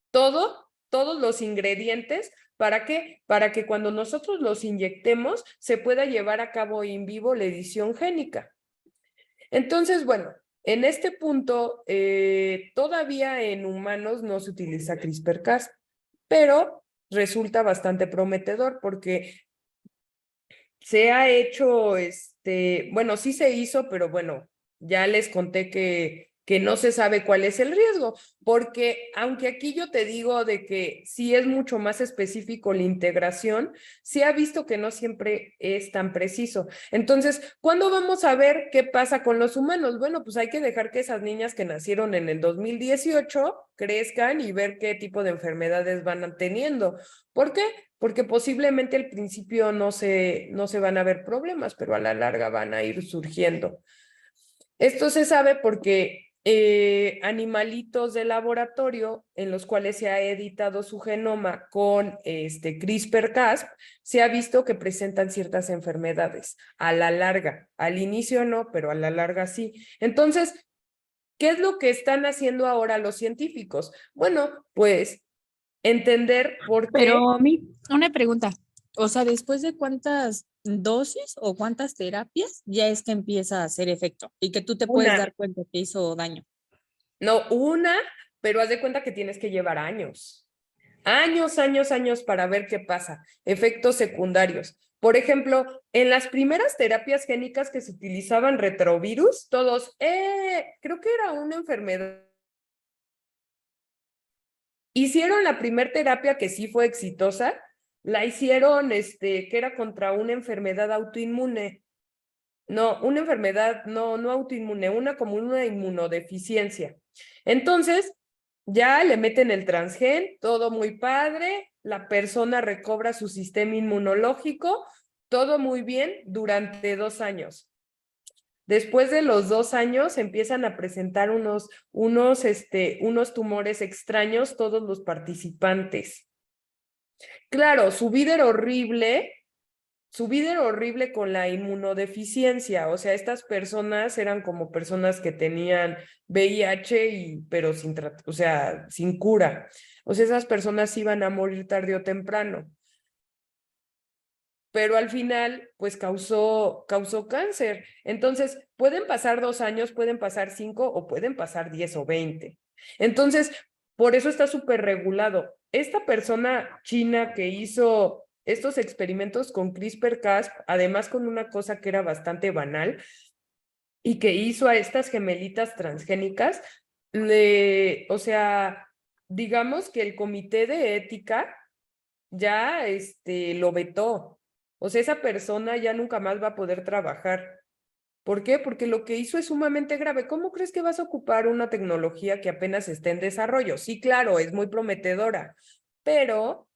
todos los ingredientes. ¿Para qué? Para que cuando nosotros los inyectemos se pueda llevar a cabo in vivo la edición génica. Entonces, bueno, en este punto, todavía en humanos no se utiliza CRISPR-Cas, pero resulta bastante prometedor porque se ha hecho, bueno, sí se hizo, pero bueno, ya les conté que no se sabe cuál es el riesgo, porque aunque aquí yo te digo de que sí es mucho más específico la integración, se ha visto que no siempre es tan preciso. Entonces, ¿cuándo vamos a ver qué pasa con los humanos? Bueno, pues hay que dejar que esas niñas que nacieron en el 2018 crezcan y ver qué tipo de enfermedades van teniendo. ¿Por qué? Porque posiblemente al principio no se van a ver problemas, pero a la larga van a ir surgiendo. Esto se sabe porque animalitos de laboratorio en los cuales se ha editado su genoma con CRISPR-Cas, se ha visto que presentan ciertas enfermedades a la larga. Al inicio no, pero a la larga sí. Entonces, ¿qué es lo que están haciendo ahora los científicos? Bueno, pues entender por qué. Pero a mí, una pregunta, o sea, después de cuántas dosis o cuántas terapias ya es que empieza a hacer efecto y que tú te puedes dar cuenta que hizo daño. No, pero haz de cuenta que tienes que llevar años. Años para ver qué pasa. Efectos secundarios. Por ejemplo, en las primeras terapias génicas que se utilizaban retrovirus, todos, creo que era una enfermedad. Hicieron la primera terapia que sí fue exitosa, la hicieron, que era contra una enfermedad autoinmune. No, una enfermedad no autoinmune, una como una inmunodeficiencia. Entonces, ya le meten el transgen, todo muy padre, la persona recobra su sistema inmunológico, todo muy bien durante 2 años. Después de los 2 años empiezan a presentar unos tumores extraños todos los participantes. Claro, su vida era horrible con la inmunodeficiencia, o sea, estas personas eran como personas que tenían VIH pero o sea, sin cura. O sea, esas personas iban a morir tarde o temprano. Pero al final, pues causó cáncer. Entonces, pueden pasar 2 años, pueden pasar 5 o pueden pasar 10 o 20. Entonces, por eso está súper regulado. Esta persona china que hizo estos experimentos con CRISPR-Cas, además con una cosa que era bastante banal, y que hizo a estas gemelitas transgénicas, o sea, digamos que el comité de ética ya lo vetó. O sea, esa persona ya nunca más va a poder trabajar. ¿Por qué? Porque lo que hizo es sumamente grave. ¿Cómo crees que vas a ocupar una tecnología que apenas está en desarrollo? Sí, claro, es muy prometedora, pero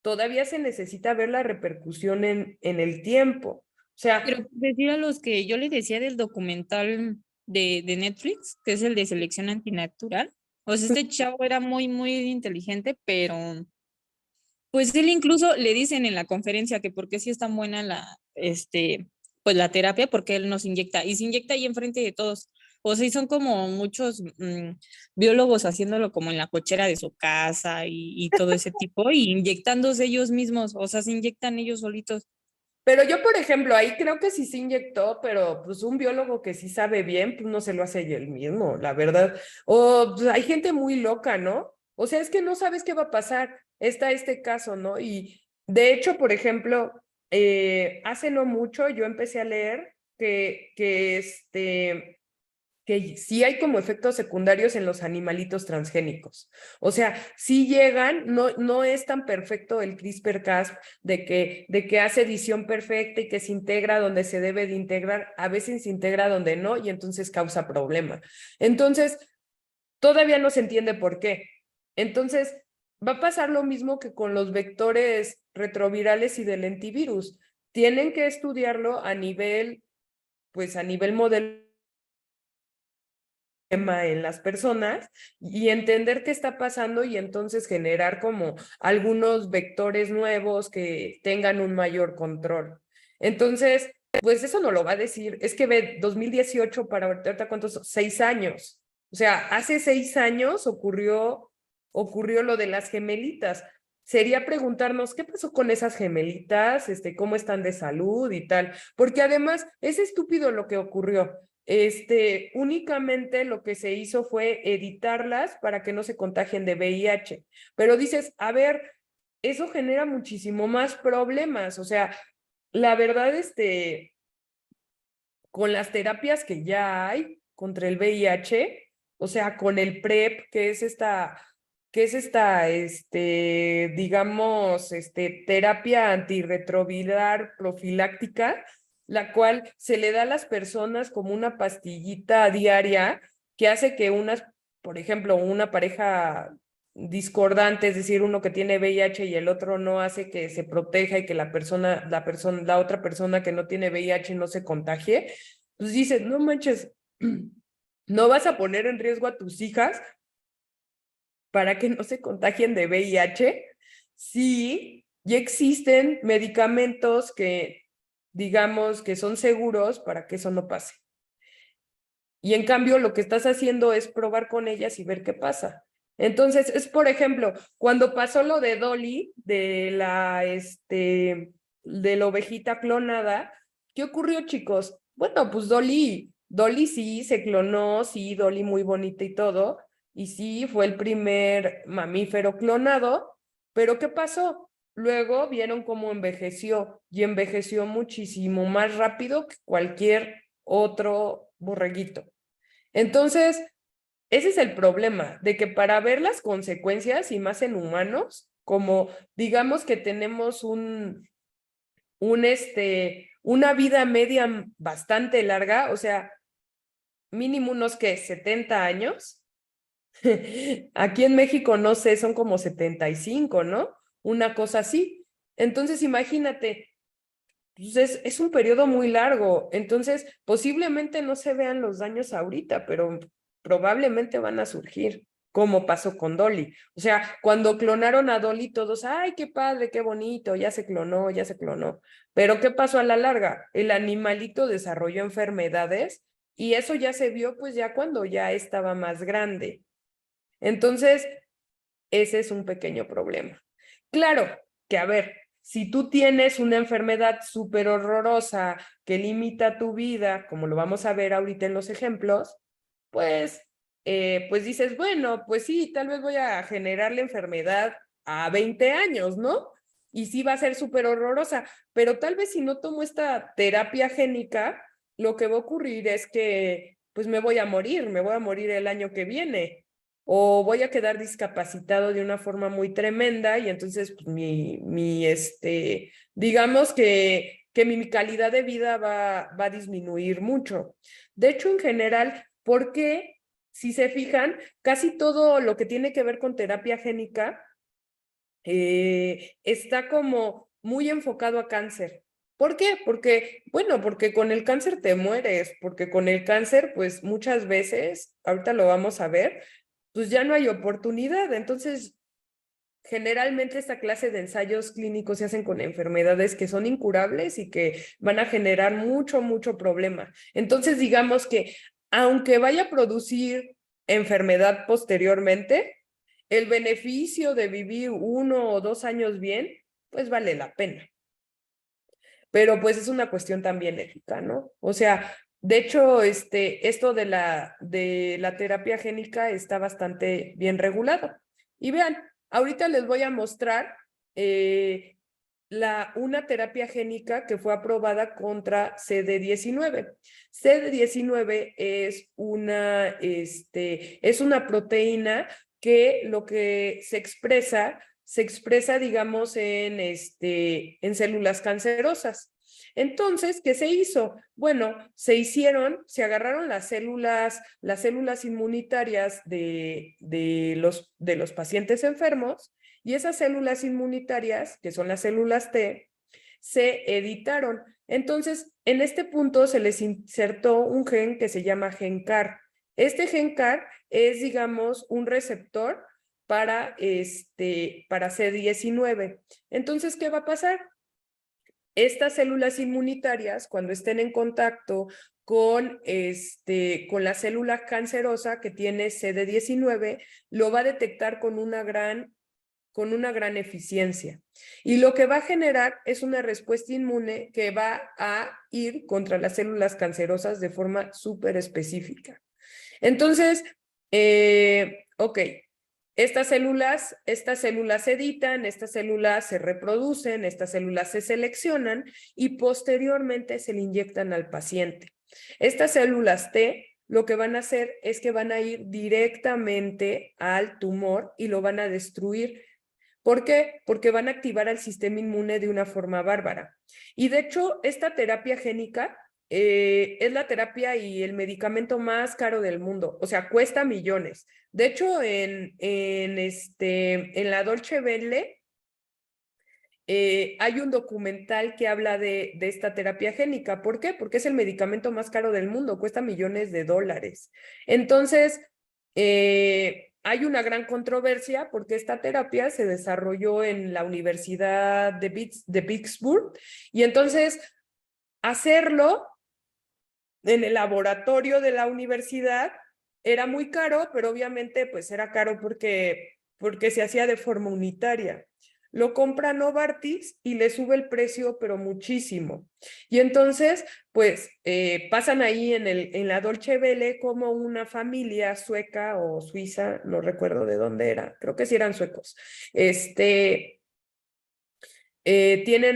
todavía se necesita ver la repercusión en el tiempo. O sea, Pero decir a los que yo les decía del documental de Netflix, que es el de selección antinatural, o sea, este chavo era muy, muy inteligente, pero pues él incluso le dicen en la conferencia que por qué sí es tan buena pues la terapia, porque él nos inyecta, y se inyecta ahí enfrente de todos. O sea, y son como muchos biólogos haciéndolo como en la cochera de su casa y todo ese tipo, y inyectándose ellos mismos, o sea, se inyectan ellos solitos. pero yo, por ejemplo, ahí creo que sí se inyectó, pero pues un biólogo que sí sabe bien, pues no se lo hace él mismo, la verdad. O pues, hay gente muy loca, ¿no? O sea, es que no sabes qué va a pasar. Está este caso, ¿no? Y de hecho, por ejemplo, hace no mucho yo empecé a leer que sí hay como efectos secundarios en los animalitos transgénicos. O sea, sí llegan, no es tan perfecto el CRISPR-Cas de que hace edición perfecta y que se integra donde se debe de integrar, a veces se integra donde no y entonces causa problema. Entonces, todavía no se entiende por qué. Entonces, va a pasar lo mismo que con los vectores retrovirales y del lentivirus. Tienen que estudiarlo pues a nivel modelo en las personas y entender qué está pasando y entonces generar como algunos vectores nuevos que tengan un mayor control. Entonces, pues eso no lo va a decir. Es que ve 2018 para ahorita, ¿cuántos? 6 años. O sea, hace 6 años ocurrió lo de las gemelitas. Sería preguntarnos qué pasó con esas gemelitas, cómo están de salud y tal, porque además es estúpido lo que ocurrió. Únicamente lo que se hizo fue editarlas para que no se contagien de VIH. Pero dices, a ver, eso genera muchísimo más problemas. O sea, la verdad, con las terapias que ya hay contra el VIH, o sea, con el PrEP, digamos, terapia antirretroviral profiláctica, la cual se le da a las personas como una pastillita diaria que hace que por ejemplo, una pareja discordante, es decir, uno que tiene VIH y el otro no, hace que se proteja y que la otra persona que no tiene VIH no se contagie, pues dices, no manches, no vas a poner en riesgo a tus hijas para que no se contagien de VIH. Sí, ya existen medicamentos que, digamos, que son seguros para que eso no pase. Y en cambio, lo que estás haciendo es probar con ellas y ver qué pasa. Entonces, es por ejemplo, cuando pasó lo de Dolly, de la ovejita clonada, ¿qué ocurrió, chicos? Bueno, pues Dolly sí se clonó, sí, Dolly muy bonita y todo, y sí, fue el primer mamífero clonado, pero ¿qué pasó? Luego vieron cómo envejeció y envejeció muchísimo más rápido que cualquier otro borreguito. Entonces, ese es el problema, de que para ver las consecuencias y más en humanos, como digamos que tenemos un una vida media bastante larga, o sea, mínimo unos que 70 años. Aquí en México, no sé, son como 75, ¿no? Una cosa así. Entonces, imagínate, pues es un periodo muy largo. Entonces, posiblemente no se vean los daños ahorita, pero probablemente van a surgir, como pasó con Dolly. O sea, cuando clonaron a Dolly, todos, ay, qué padre, qué bonito, ya se clonó, ya se clonó. Pero ¿qué pasó a la larga? El animalito desarrolló enfermedades y eso ya se vio pues ya cuando ya estaba más grande. Entonces, ese es un pequeño problema. Claro que, a ver, si tú tienes una enfermedad súper horrorosa que limita tu vida, como lo vamos a ver ahorita en los ejemplos, pues, pues dices, bueno, pues sí, tal vez voy a generar la enfermedad a 20 años, ¿no? Y sí va a ser súper horrorosa, pero tal vez si no tomo esta terapia génica, lo que va a ocurrir es que, pues me voy a morir el año que viene o voy a quedar discapacitado de una forma muy tremenda y entonces pues, digamos que mi calidad de vida va a disminuir mucho. De hecho, en general, ¿por qué? Si se fijan, casi todo lo que tiene que ver con terapia génica está como muy enfocado a cáncer. ¿Por qué? Porque, bueno, porque con el cáncer te mueres, porque con el cáncer, pues muchas veces, ahorita lo vamos a ver, pues ya no hay oportunidad. Entonces, generalmente esta clase de ensayos clínicos se hacen con enfermedades que son incurables y que van a generar mucho, mucho problema. Entonces, digamos que aunque vaya a producir enfermedad posteriormente, el beneficio de vivir 1 o 2 años bien, pues vale la pena. Pero pues es una cuestión también ética, ¿no? O sea, de hecho, esto de la terapia génica está bastante bien regulado. Y vean, ahorita les voy a mostrar una terapia génica que fue aprobada contra CD19. CD19 es una proteína que lo que se expresa, digamos, en células cancerosas. Entonces, ¿qué se hizo? Bueno, se agarraron las células inmunitarias de los pacientes enfermos y esas células inmunitarias, que son las células T, se editaron. Entonces, en este punto se les insertó un gen que se llama gen CAR. Este gen CAR es, digamos, un receptor para CD19. Entonces, ¿qué va a pasar? Estas células inmunitarias, cuando estén en contacto con la célula cancerosa que tiene CD19, lo va a detectar con una gran eficiencia. Y lo que va a generar es una respuesta inmune que va a ir contra las células cancerosas de forma súper específica. Entonces, ok, estas células se editan, estas células se reproducen, estas células se seleccionan y posteriormente se le inyectan al paciente. Estas células T lo que van a hacer es que van a ir directamente al tumor y lo van a destruir. ¿Por qué? Porque van a activar al sistema inmune de una forma bárbara. Y de hecho, esta terapia génica es la terapia y el medicamento más caro del mundo. O sea, cuesta millones. De hecho, en la Dolce Vele hay un documental que habla de esta terapia génica. ¿Por qué? Porque es el medicamento más caro del mundo, cuesta millones de dólares. Entonces, hay una gran controversia porque esta terapia se desarrolló en la Universidad de Pittsburgh y entonces hacerlo en el laboratorio de la universidad era muy caro, pero obviamente pues era caro porque se hacía de forma unitaria. Lo compra Novartis y le sube el precio, pero muchísimo. Y entonces, pues, pasan ahí en la Dolce Vele como una familia sueca o suiza, no recuerdo de dónde era, creo que sí eran suecos, tienen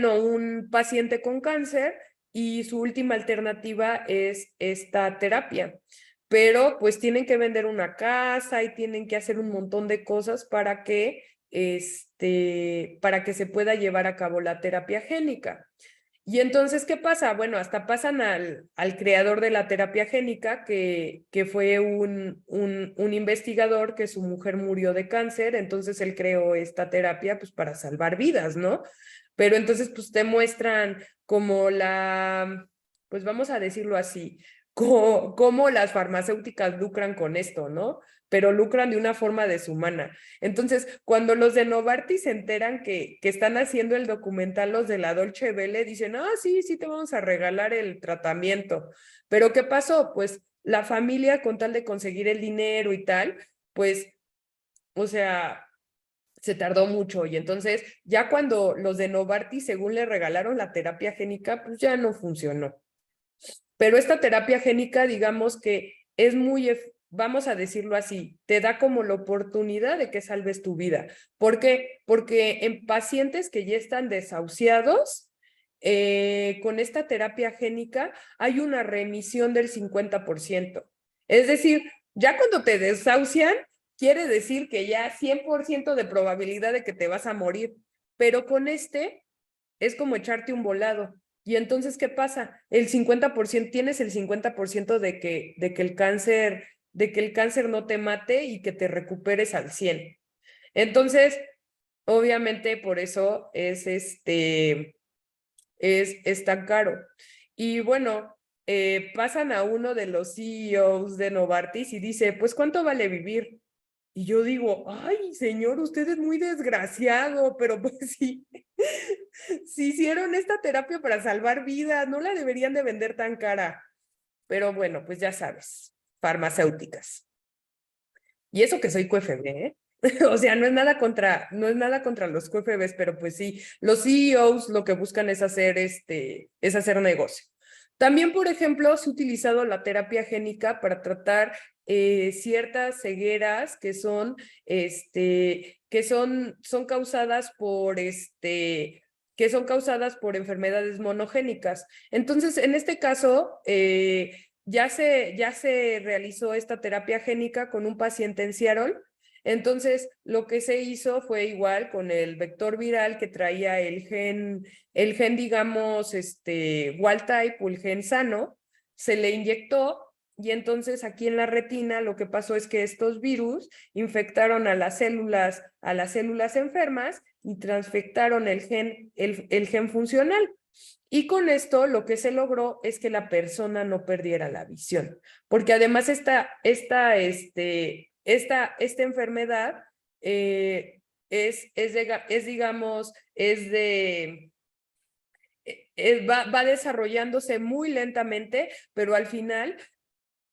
a un paciente con cáncer y su última alternativa es esta terapia. Pero pues tienen que vender una casa y tienen que hacer un montón de cosas para que se pueda llevar a cabo la terapia génica. Y entonces, ¿qué pasa? Bueno, hasta pasan al creador de la terapia génica, que fue un investigador que su mujer murió de cáncer, entonces él creó esta terapia pues para salvar vidas, ¿no? Pero entonces pues te muestran como pues vamos a decirlo así, cómo las farmacéuticas lucran con esto, ¿no? Pero lucran de una forma deshumana. Entonces, cuando los de Novartis se enteran que están haciendo el documental, los de la Dolce Vele, dicen, ah, sí, sí, te vamos a regalar el tratamiento. Pero ¿qué pasó? Pues la familia, con tal de conseguir el dinero y tal, pues, o sea, se tardó mucho. Y entonces, ya cuando los de Novartis, según le regalaron la terapia génica, pues ya no funcionó. Pero esta terapia génica, digamos que es muy, vamos a decirlo así, te da como la oportunidad de que salves tu vida. ¿Por qué? Porque en pacientes que ya están desahuciados, con esta terapia génica hay una remisión del 50%. Es decir, ya cuando te desahucian, quiere decir que ya 100% de probabilidad de que te vas a morir. Pero con este es como echarte un volado. Y entonces, ¿qué pasa? El 50%, tienes el 50% de que el cáncer no te mate y que te recuperes al 100. Entonces, obviamente por eso es tan caro. Y bueno, pasan a uno de los CEOs de Novartis y dice, pues, ¿cuánto vale vivir? Y yo digo, ay, señor, usted es muy desgraciado, pero pues sí, si hicieron esta terapia para salvar vidas, no la deberían de vender tan cara. Pero bueno, pues ya sabes, farmacéuticas. Y eso que soy QFB, ¿eh? O sea, no es nada contra los QFBs, pero pues sí, los CEOs lo que buscan es hacer negocio. También, por ejemplo, se ha utilizado la terapia génica para tratar ciertas cegueras que son causadas por enfermedades monogénicas. Entonces, en este caso, ya se realizó esta terapia génica con un paciente en Seattle. Entonces, lo que se hizo fue igual con el vector viral que traía el gen, digamos, wild type o el gen sano, se le inyectó y entonces aquí en la retina lo que pasó es que estos virus infectaron a las células enfermas y transfectaron el gen funcional. Y con esto lo que se logró es que la persona no perdiera la visión, porque además esta enfermedad digamos, va desarrollándose muy lentamente, pero al final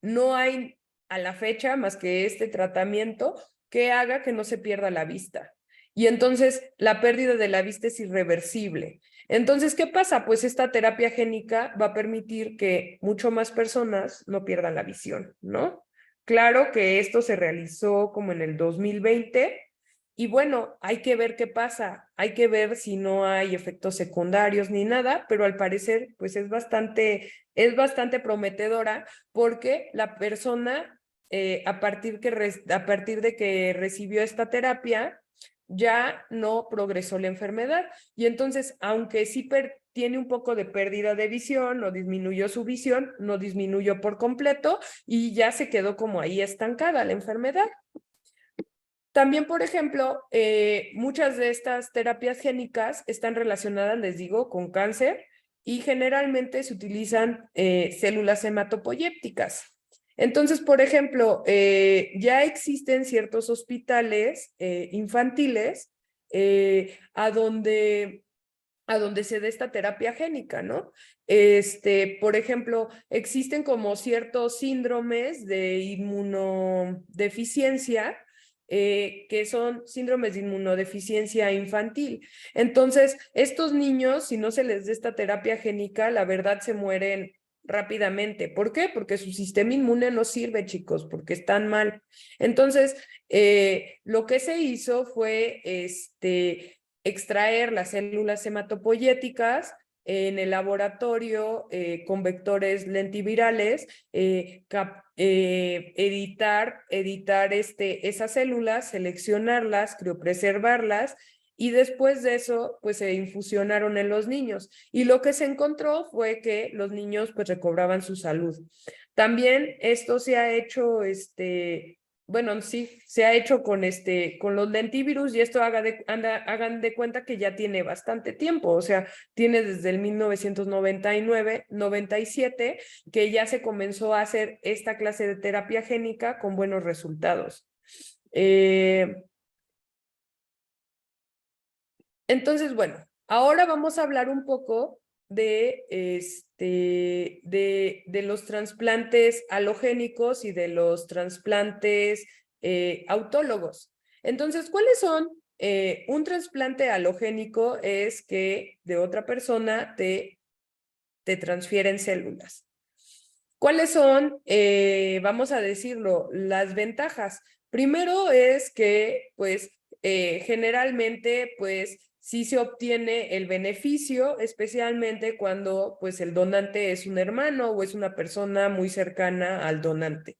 no hay a la fecha más que este tratamiento que haga que no se pierda la vista. Y entonces la pérdida de la vista es irreversible. Entonces, ¿qué pasa? Pues esta terapia génica va a permitir que mucho más personas no pierdan la visión, ¿no? Claro que esto se realizó como en el 2020 y bueno, hay que ver qué pasa, hay que ver si no hay efectos secundarios ni nada, pero al parecer pues es bastante prometedora porque la persona a partir de que recibió esta terapia ya no progresó la enfermedad y entonces aunque sí tiene un poco de pérdida de visión o disminuyó su visión, no disminuyó por completo y ya se quedó como ahí estancada la enfermedad. También, por ejemplo, muchas de estas terapias génicas están relacionadas, les digo, con cáncer y generalmente se utilizan células hematopoyépticas. Entonces, por ejemplo, ya existen ciertos hospitales infantiles a donde se dé esta terapia génica, ¿no? Por ejemplo, existen como ciertos síndromes de inmunodeficiencia, que son síndromes de inmunodeficiencia infantil. Entonces, estos niños, si no se les da esta terapia génica, la verdad se mueren rápidamente. ¿Por qué? Porque su sistema inmune no sirve, chicos, porque están mal. Entonces, lo que se hizo fue extraer las células hematopoyéticas en el laboratorio con vectores lentivirales, editar esas células, seleccionarlas, criopreservarlas y después de eso, pues se infusionaron en los niños. Y lo que se encontró fue que los niños pues recobraban su salud. También esto se ha hecho, bueno, sí, se ha hecho con los lentivirus y esto hagan de cuenta que ya tiene bastante tiempo, o sea, tiene desde el 1999, 97, que ya se comenzó a hacer esta clase de terapia génica con buenos resultados. Entonces, bueno, ahora vamos a hablar un poco de los trasplantes halogénicos y de los trasplantes autólogos. Entonces, ¿cuáles son? Un trasplante halogénico es que de otra persona te transfieren células. ¿Cuáles son, vamos a decirlo, las ventajas? Primero es que, pues, generalmente, pues, sí se obtiene el beneficio, especialmente cuando, pues, el donante es un hermano o es una persona muy cercana al donante.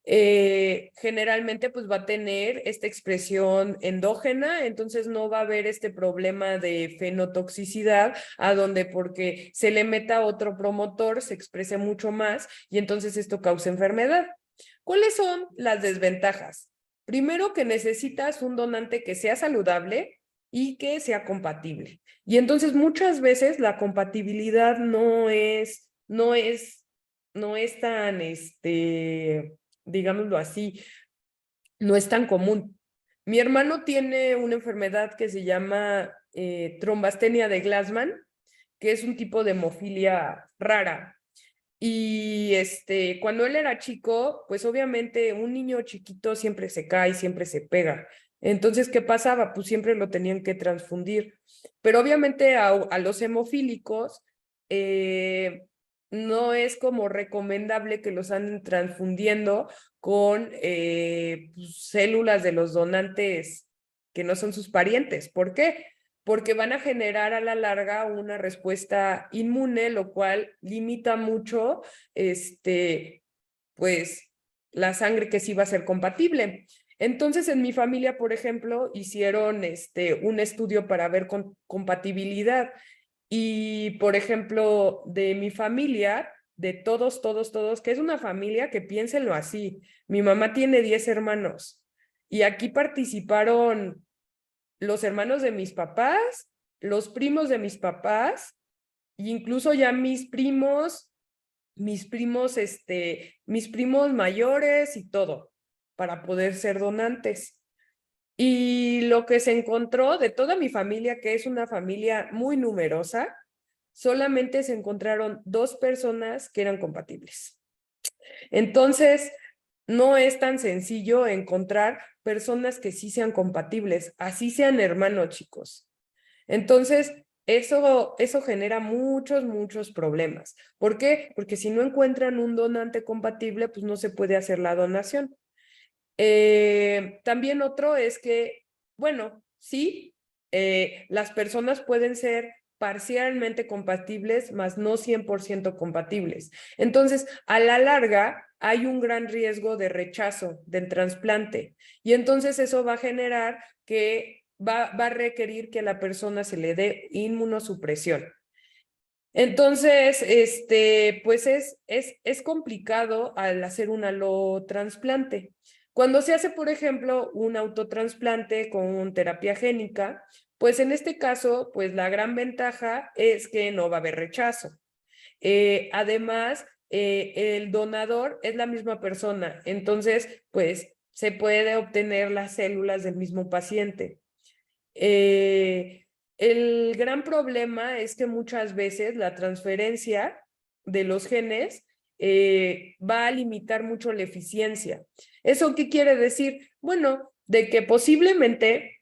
Generalmente pues va a tener esta expresión endógena, entonces no va a haber este problema de fenotoxicidad a donde porque se le meta otro promotor se exprese mucho más y entonces esto causa enfermedad. ¿Cuáles son las desventajas? Primero que necesitas un donante que sea saludable y que sea compatible. Y entonces muchas veces la compatibilidad no es tan, digámoslo así, no es tan común. Mi hermano tiene una enfermedad que se llama trombastenia de Glassman, que es un tipo de hemofilia rara. Y cuando él era chico, pues obviamente un niño chiquito siempre se cae, siempre se pega. Entonces, ¿qué pasaba? Pues siempre lo tenían que transfundir. Pero obviamente a los hemofílicos no es como recomendable que los anden transfundiendo con pues, células de los donantes que no son sus parientes. ¿Por qué? Porque van a generar a la larga una respuesta inmune, lo cual limita mucho, pues, la sangre que sí va a ser compatible. Entonces, en mi familia, por ejemplo, hicieron un estudio para ver compatibilidad. Y, por ejemplo, de mi familia, de todos, que es una familia que piénsenlo así. Mi mamá tiene 10 hermanos y aquí participaron los hermanos de mis papás, los primos de mis papás, e incluso ya mis primos, mis primos mayores y todo, para poder ser donantes. Y lo que se encontró de toda mi familia, que es una familia muy numerosa, solamente se encontraron 2 personas que eran compatibles. Entonces, no es tan sencillo encontrar personas que sí sean compatibles, así sean hermanos, chicos. Entonces, eso genera muchos problemas. ¿Por qué? Porque si no encuentran un donante compatible, pues no se puede hacer la donación. También otro es que, bueno, sí, las personas pueden ser parcialmente compatibles, mas no 100% compatibles. Entonces, a la larga, hay un gran riesgo de rechazo del trasplante y entonces eso va a generar que va a requerir que a la persona se le dé inmunosupresión. Entonces, pues es complicado al hacer un allotrasplante. Cuando se hace, por ejemplo, un autotrasplante con terapia génica, pues en este caso, pues la gran ventaja es que no va a haber rechazo. Además, el donador es la misma persona, entonces, pues se puede obtener las células del mismo paciente. El gran problema es que muchas veces la transferencia de los genes va a limitar mucho la eficiencia. ¿Eso qué quiere decir? Bueno, de que posiblemente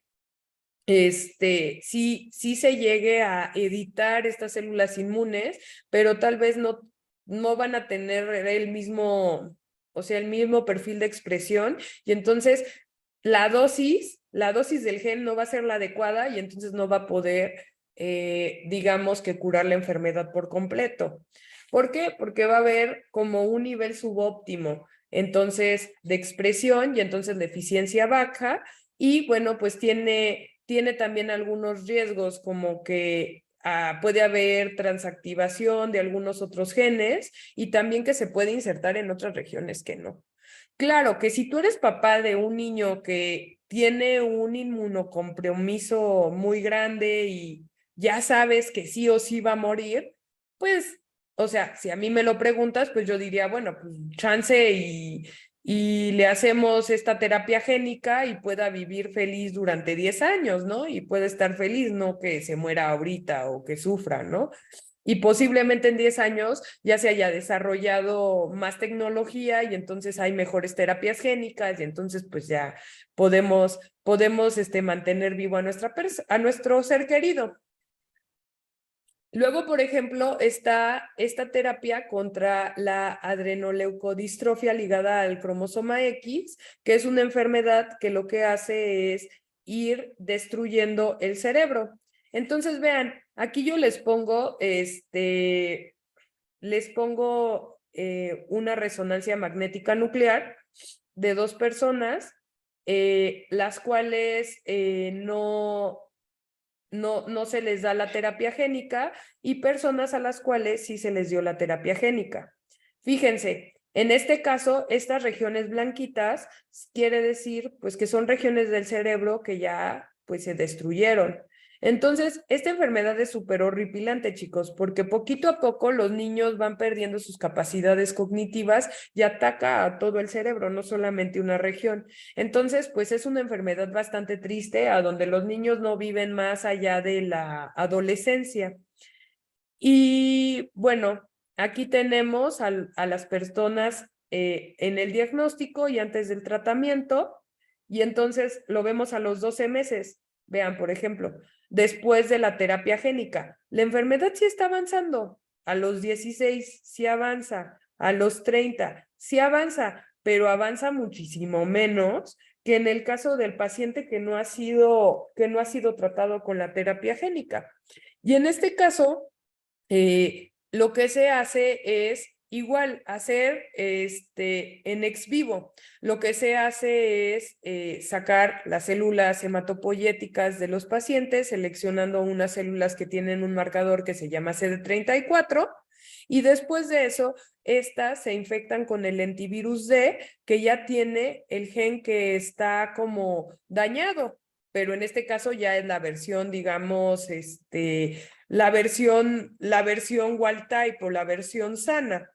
sí se llegue a editar estas células inmunes, pero tal vez no van a tener el mismo perfil de expresión y entonces la dosis del gen no va a ser la adecuada y entonces no va a poder, digamos que curar la enfermedad por completo. ¿Por qué? Porque va a haber como un nivel subóptimo, entonces, de expresión y entonces la eficiencia baja y bueno, pues tiene tiene también algunos riesgos como que puede haber transactivación de algunos otros genes y también que se puede insertar en otras regiones que no. Claro que si tú eres papá de un niño que tiene un inmunocompromiso muy grande y ya sabes que sí o sí va a morir, pues, o sea, si a mí me lo preguntas, pues yo diría, bueno, pues chance y le hacemos esta terapia génica y pueda vivir feliz durante 10 años, ¿no? Y puede estar feliz, no que se muera ahorita o que sufra, ¿no? Y posiblemente en 10 años ya se haya desarrollado más tecnología y entonces hay mejores terapias génicas y entonces pues ya podemos mantener vivo a a nuestro ser querido. Luego, por ejemplo, está esta terapia contra la adrenoleucodistrofia ligada al cromosoma X, que es una enfermedad que lo que hace es ir destruyendo el cerebro. Entonces, vean, aquí yo les pongo, una resonancia magnética nuclear de 2 personas, las cuales no se les da la terapia génica y personas a las cuales sí se les dio la terapia génica. Fíjense, en este caso, estas regiones blanquitas quiere decir pues que son regiones del cerebro que ya pues se destruyeron. Entonces, esta enfermedad es súper horripilante, chicos, porque poquito a poco los niños van perdiendo sus capacidades cognitivas y ataca a todo el cerebro, no solamente una región. Entonces, pues es una enfermedad bastante triste, a donde los niños no viven más allá de la adolescencia. Y bueno, aquí tenemos a las personas en el diagnóstico y antes del tratamiento, y entonces lo vemos a los 12 meses. Vean, por ejemplo, después de la terapia génica, la enfermedad sí está avanzando. A los 16 sí avanza, a los 30 sí avanza, pero avanza muchísimo menos que en el caso del paciente que no ha sido tratado con la terapia génica. Y en este caso, lo que se hace es igual hacer en ex vivo. Lo que se hace es sacar las células hematopoyéticas de los pacientes, seleccionando unas células que tienen un marcador que se llama CD34, y después de eso, estas se infectan con el antivirus D, que ya tiene el gen que está como dañado, pero en este caso ya es la versión, digamos, la versión wild type o la versión sana.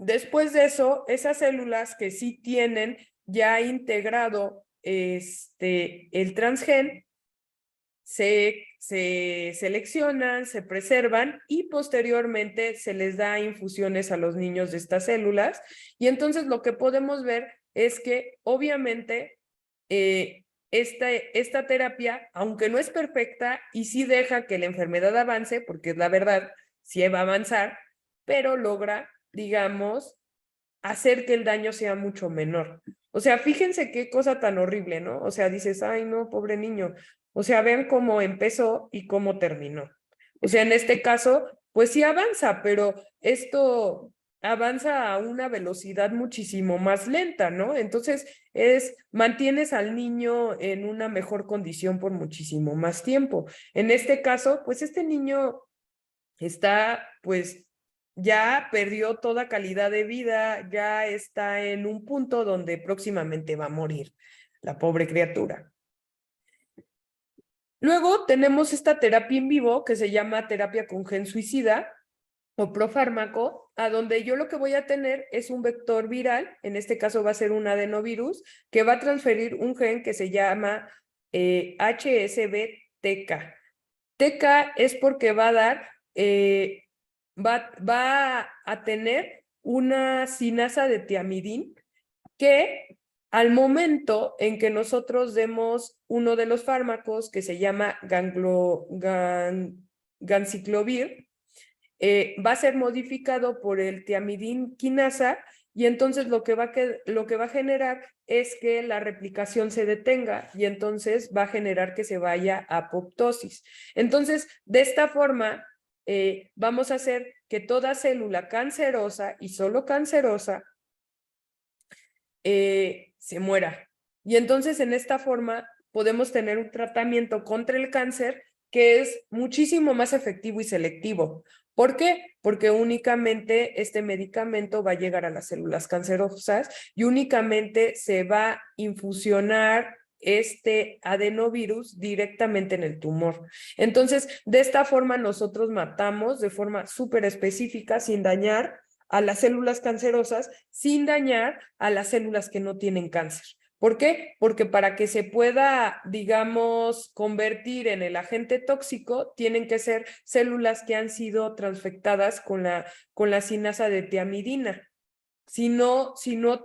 Después de eso, esas células que sí tienen ya integrado el transgen, se seleccionan, se preservan y posteriormente se les da infusiones a los niños de estas células. Y entonces lo que podemos ver es que obviamente esta terapia, aunque no es perfecta y sí deja que la enfermedad avance, porque es la verdad, sí va a avanzar, pero logra, digamos, hacer que el daño sea mucho menor. O sea, fíjense qué cosa tan horrible, ¿no? O sea, dices, ay, no, pobre niño. O sea, vean cómo empezó y cómo terminó. O sea, en este caso, pues sí avanza, pero esto avanza a una velocidad muchísimo más lenta, ¿no? Entonces, mantienes al niño en una mejor condición por muchísimo más tiempo. En este caso, pues este niño está, pues, ya perdió toda calidad de vida, ya está en un punto donde próximamente va a morir la pobre criatura. Luego tenemos esta terapia en vivo que se llama terapia con gen suicida o profármaco, a donde yo lo que voy a tener es un vector viral, en este caso va a ser un adenovirus, que va a transferir un gen que se llama HSV-TK. TK es porque va a dar, va a tener una sinasa de tiamidín que al momento en que nosotros demos uno de los fármacos que se llama ganciclovir, va a ser modificado por el tiamidín quinasa y entonces lo que va a generar es que la replicación se detenga y entonces va a generar que se vaya a apoptosis. Entonces, de esta forma, vamos a hacer que toda célula cancerosa y solo cancerosa se muera. Y entonces en esta forma podemos tener un tratamiento contra el cáncer que es muchísimo más efectivo y selectivo. ¿Por qué? Porque únicamente este medicamento va a llegar a las células cancerosas y únicamente se va a infusionar este adenovirus directamente en el tumor. Entonces, de esta forma nosotros matamos de forma súper específica, sin dañar a las células cancerosas, sin dañar a las células que no tienen cáncer. ¿Por qué? Porque para que se pueda, digamos, convertir en el agente tóxico, tienen que ser células que han sido transfectadas con la cinasa de tiamidina. Si no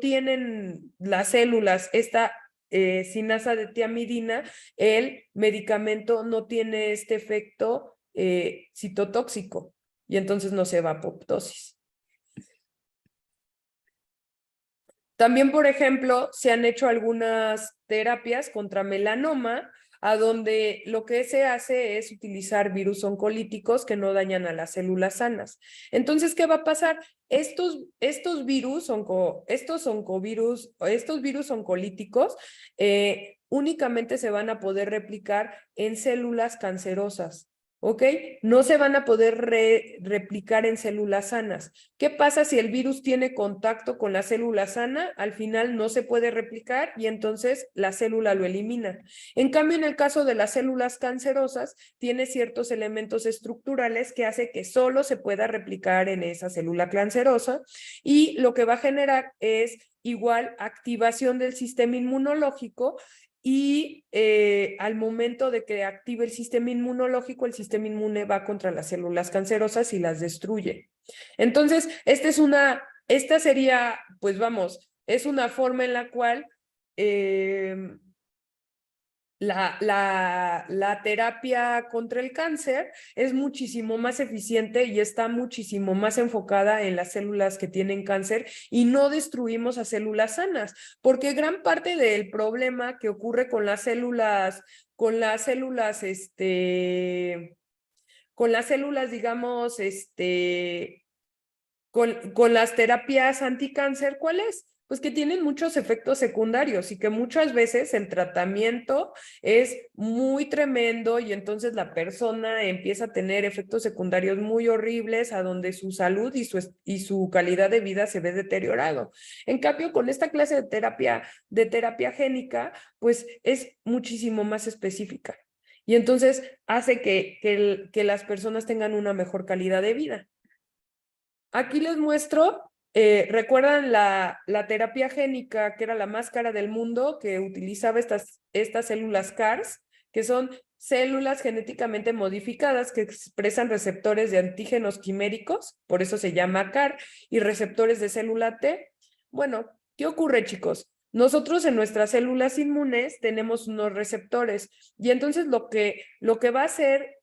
tienen las células esta cinasa de tiamidina, el medicamento no tiene este efecto citotóxico y entonces no se va a apoptosis. También, por ejemplo, se han hecho algunas terapias contra melanoma, a donde lo que se hace es utilizar virus oncolíticos que no dañan a las células sanas. Entonces, ¿qué va a pasar? Estos virus oncolíticos únicamente se van a poder replicar en células cancerosas. ¿Ok? No se van a poder replicar en células sanas. ¿Qué pasa si el virus tiene contacto con la célula sana? Al final no se puede replicar y entonces la célula lo elimina. En cambio, en el caso de las células cancerosas, tiene ciertos elementos estructurales que hace que solo se pueda replicar en esa célula cancerosa y lo que va a generar es igual activación del sistema inmunológico. Y al momento de que active el sistema inmunológico, el sistema inmune va contra las células cancerosas y las destruye. Entonces, esta sería, pues vamos, es una forma en la cual la terapia contra el cáncer es muchísimo más eficiente y está muchísimo más enfocada en las células que tienen cáncer y no destruimos a células sanas, porque gran parte del problema que ocurre con las células, digamos, con las terapias anticáncer, ¿cuál es? Pues que tienen muchos efectos secundarios y que muchas veces el tratamiento es muy tremendo y entonces la persona empieza a tener efectos secundarios muy horribles a donde su salud y su calidad de vida se ve deteriorado. En cambio, con esta clase de terapia génica, pues es muchísimo más específica y entonces hace que las personas tengan una mejor calidad de vida. Aquí les muestro, ¿recuerdan la terapia génica, que era la más cara del mundo, que utilizaba estas células CARs, que son células genéticamente modificadas que expresan receptores de antígenos quiméricos, por eso se llama CAR, y receptores de célula T? Bueno, ¿qué ocurre, chicos? Nosotros en nuestras células inmunes tenemos unos receptores y entonces lo que va a hacer,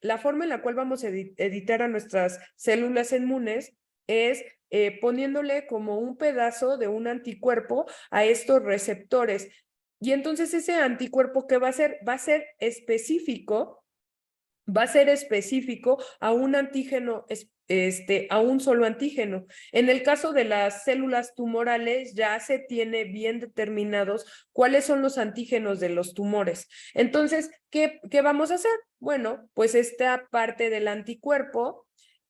la forma en la cual vamos a editar a nuestras células inmunes es poniéndole como un pedazo de un anticuerpo a estos receptores. Y entonces ese anticuerpo, ¿qué va a hacer? Va a ser específico a un antígeno, a un solo antígeno. En el caso de las células tumorales ya se tiene bien determinados cuáles son los antígenos de los tumores. Entonces, ¿qué vamos a hacer? Bueno, pues esta parte del anticuerpo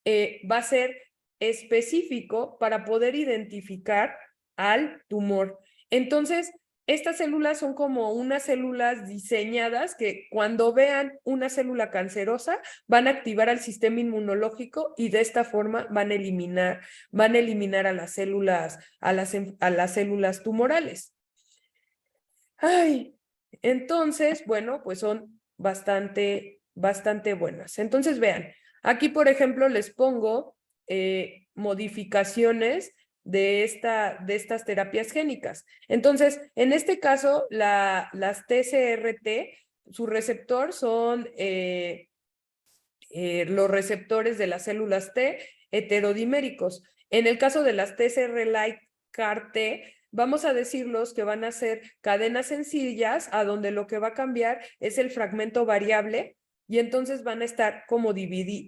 va a ser específico para poder identificar al tumor. Entonces, estas células son como unas células diseñadas que cuando vean una célula cancerosa van a activar al sistema inmunológico y de esta forma van a eliminar a las células tumorales. Ay, entonces, bueno, pues son bastante buenas. Entonces, vean, aquí por ejemplo les pongo modificaciones de estas terapias génicas. Entonces, en este caso, las TCRT, su receptor son los receptores de las células T heterodiméricos. En el caso de las TCR-like CAR-T, vamos a decirlos que van a ser cadenas sencillas a donde lo que va a cambiar es el fragmento variable y entonces van a estar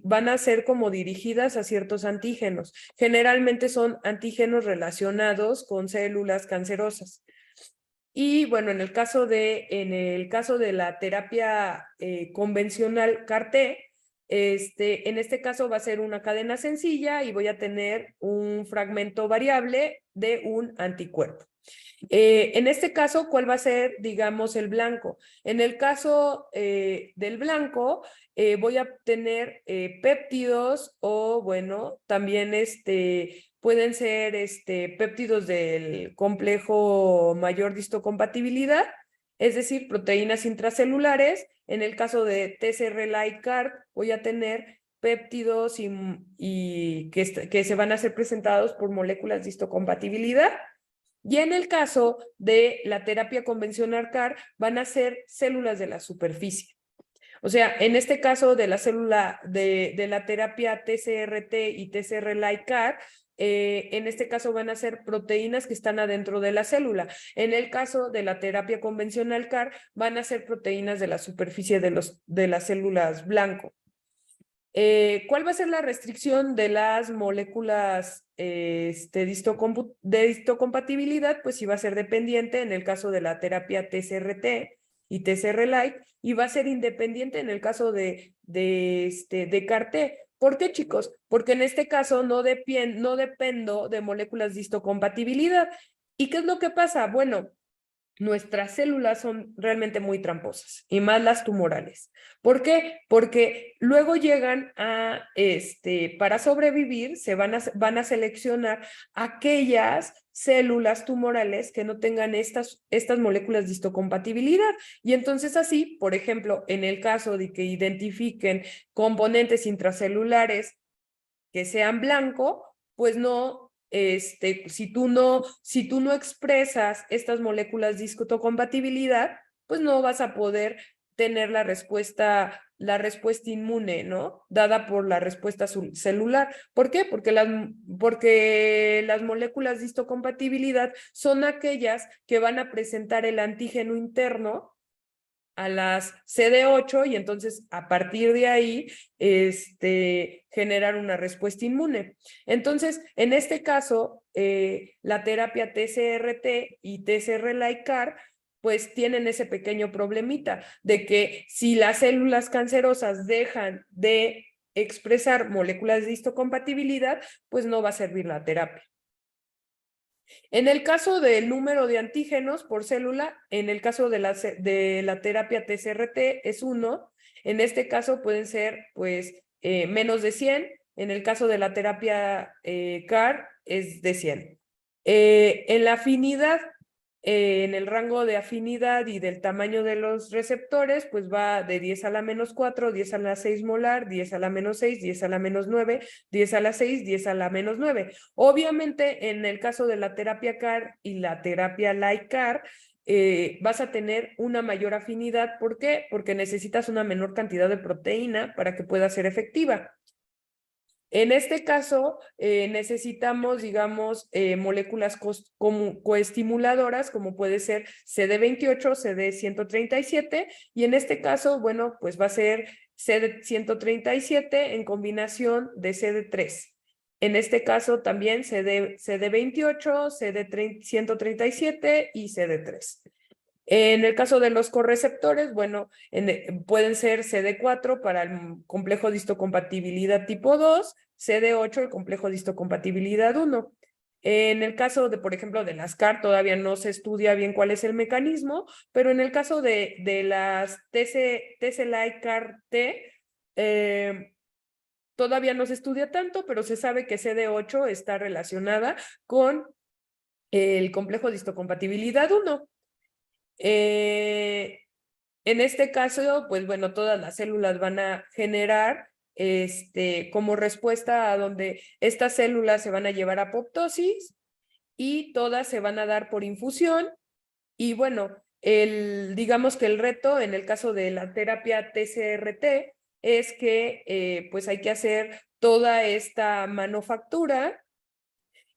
van a ser como dirigidas a ciertos antígenos. Generalmente son antígenos relacionados con células cancerosas. Y bueno, en el caso de la terapia convencional CAR-T, en este caso va a ser una cadena sencilla y voy a tener un fragmento variable de un anticuerpo. En este caso, ¿cuál va a ser, digamos, el blanco? En el caso del blanco, voy a tener péptidos o, bueno, también pueden ser péptidos del complejo mayor de histocompatibilidad, es decir, proteínas intracelulares. En el caso de TCR-like CAR, voy a tener péptidos y que se van a ser presentados por moléculas de histocompatibilidad. Y en el caso de la terapia convencional CAR, van a ser células de la superficie. O sea, en este caso de la célula de la terapia TCR-T y TCR-like CAR, en este caso van a ser proteínas que están adentro de la célula. En el caso de la terapia convencional CAR, van a ser proteínas de la superficie de las células blanco. ¿Cuál va a ser la restricción de las moléculas de histocompatibilidad? Pues sí va a ser dependiente en el caso de la terapia TCR-T y TCR-like, y va a ser independiente en el caso de CAR-T. ¿Por qué, chicos? Porque en este caso no dependo de moléculas de histocompatibilidad. ¿Y qué es lo que pasa? Bueno, nuestras células son realmente muy tramposas, y más las tumorales. ¿Por qué? Porque luego llegan a, para sobrevivir, van a seleccionar aquellas células tumorales que no tengan estas moléculas de histocompatibilidad. Y entonces así, por ejemplo, en el caso de que identifiquen componentes intracelulares que sean blanco, pues no, si tú no expresas estas moléculas de histocompatibilidad, pues no vas a poder tener la respuesta inmune, ¿no? Dada por la respuesta celular. ¿Por qué? Porque las moléculas de histocompatibilidad son aquellas que van a presentar el antígeno interno a las CD8, y entonces a partir de ahí generar una respuesta inmune. Entonces, en este caso, la terapia TCR-T y TCR-like CAR pues tienen ese pequeño problemita de que si las células cancerosas dejan de expresar moléculas de histocompatibilidad, pues no va a servir la terapia. En el caso del número de antígenos por célula, en el caso de la terapia TCR-T es 1, en este caso pueden ser pues menos de 100, en el caso de la terapia CAR es de 100. En la afinidad, en el rango de afinidad y del tamaño de los receptores, pues va de 10 a la menos 4, 10 a la 6 molar, 10 a la menos 6, 10 a la menos 9, 10 a la 6, 10 a la menos 9. Obviamente, en el caso de la terapia CAR y la terapia like CAR, vas a tener una mayor afinidad. ¿Por qué? Porque necesitas una menor cantidad de proteína para que pueda ser efectiva. En este caso, necesitamos, digamos, moléculas coestimuladoras, como puede ser CD28, CD137, y en este caso, bueno, pues va a ser CD137 en combinación de CD3. En este caso también CD28, CD137 y CD3. En el caso de los correceptores, bueno, pueden ser CD4 para el complejo de histocompatibilidad tipo 2, CD8 el complejo de histocompatibilidad 1. En el caso de, por ejemplo, de las CAR, todavía no se estudia bien cuál es el mecanismo, pero en el caso de las TCR-like CAR-T, todavía no se estudia tanto, pero se sabe que CD8 está relacionada con el complejo de histocompatibilidad 1. En este caso, pues bueno, todas las células van a generar como respuesta a donde estas células se van a llevar a apoptosis y todas se van a dar por infusión. Y bueno, digamos que el reto en el caso de la terapia TCR-T es que pues hay que hacer toda esta manufactura.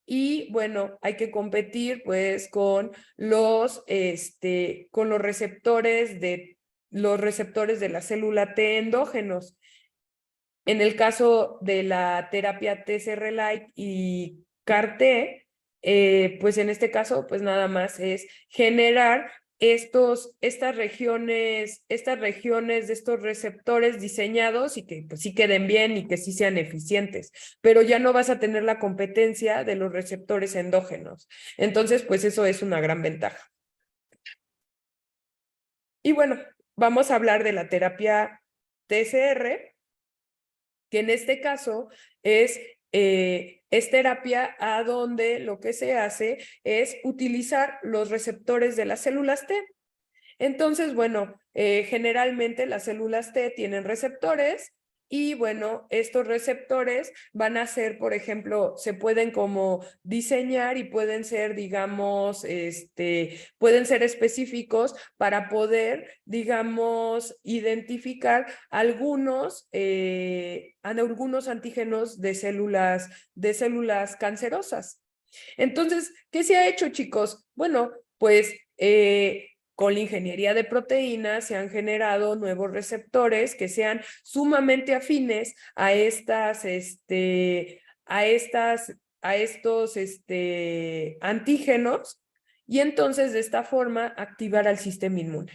Y bueno, hay que competir pues con los receptores de la célula T endógenos. En el caso de la terapia TCR-like y CAR-T, pues en este caso, pues nada más es generar estas regiones de estos receptores diseñados y que pues sí queden bien y que sí sean eficientes, pero ya no vas a tener la competencia de los receptores endógenos. Entonces, pues eso es una gran ventaja. Y bueno, vamos a hablar de la terapia TCR, que en este caso es terapia a donde lo que se hace es utilizar los receptores de las células T. Entonces, bueno, generalmente las células T tienen receptores y bueno, estos receptores van a ser, por ejemplo, se pueden como diseñar y pueden ser, digamos, pueden ser específicos para poder, digamos, identificar algunos antígenos de células cancerosas. Entonces, ¿qué se ha hecho, chicos? Bueno, pues con la ingeniería de proteínas se han generado nuevos receptores que sean sumamente afines a estos antígenos y entonces de esta forma activar al sistema inmune.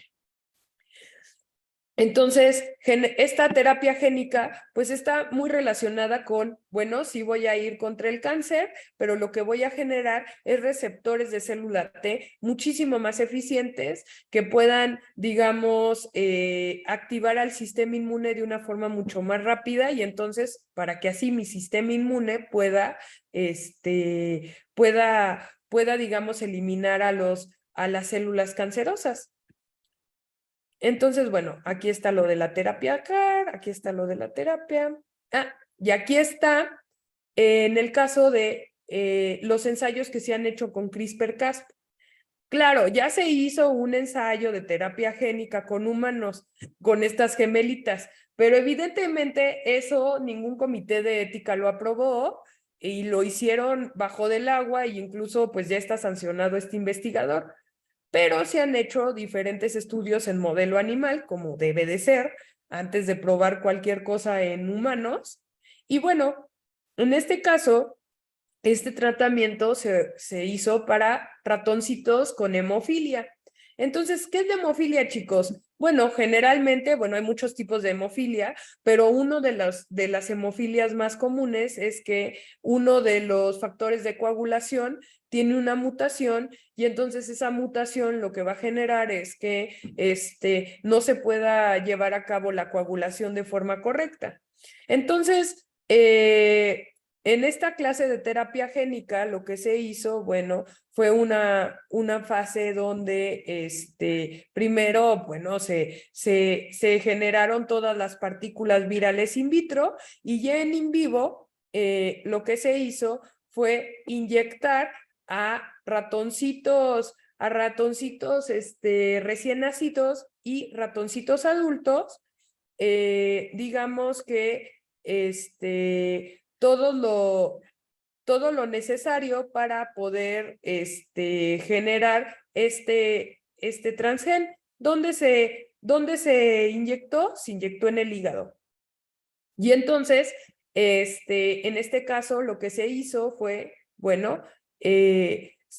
Entonces, esta terapia génica pues está muy relacionada con, bueno, sí voy a ir contra el cáncer, pero lo que voy a generar es receptores de célula T muchísimo más eficientes que puedan, digamos, activar al sistema inmune de una forma mucho más rápida y entonces para que así mi sistema inmune pueda, digamos, eliminar a las células cancerosas. Entonces, bueno, aquí está lo de la terapia CAR, aquí está lo de la terapia. Y aquí está en el caso de los ensayos que se han hecho con CRISPR-Cas. Claro, ya se hizo un ensayo de terapia génica con humanos, con estas gemelitas, pero evidentemente eso ningún comité de ética lo aprobó y lo hicieron bajo del agua e incluso pues ya está sancionado este investigador. Pero se han hecho diferentes estudios en modelo animal, como debe de ser, antes de probar cualquier cosa en humanos. Y bueno, en este caso, este tratamiento se hizo para ratoncitos con hemofilia. Entonces, ¿qué es la hemofilia, chicos? Bueno, generalmente, bueno, hay muchos tipos de hemofilia, pero uno de las hemofilias más comunes es que uno de los factores de coagulación tiene una mutación y entonces esa mutación lo que va a generar es que no se pueda llevar a cabo la coagulación de forma correcta. Entonces, en esta clase de terapia génica lo que se hizo, bueno, fue una fase donde primero, bueno, se generaron todas las partículas virales in vitro y ya en in vivo lo que se hizo fue inyectar a ratoncitos recién nacidos y ratoncitos adultos, digamos que todo lo necesario para poder generar este transgen. ¿Dónde se inyectó? Se inyectó en el hígado. Y entonces, en este caso, lo que se hizo fue, bueno,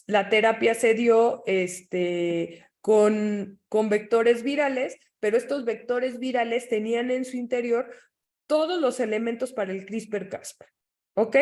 la terapia se dio con vectores virales, pero estos vectores virales tenían en su interior todos los elementos para el CRISPR-Cas. ¿Ok?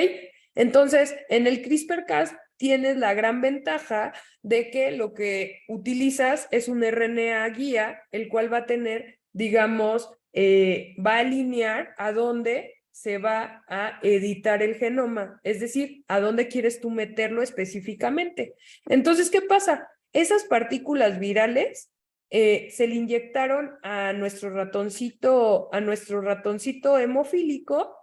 Entonces, en el CRISPR-Cas tienes la gran ventaja de que lo que utilizas es un RNA guía, el cual va a tener, digamos, va a alinear a dónde se va a editar el genoma, es decir, a dónde quieres tú meterlo específicamente. Entonces, ¿qué pasa? Esas partículas virales se le inyectaron a nuestro ratoncito hemofílico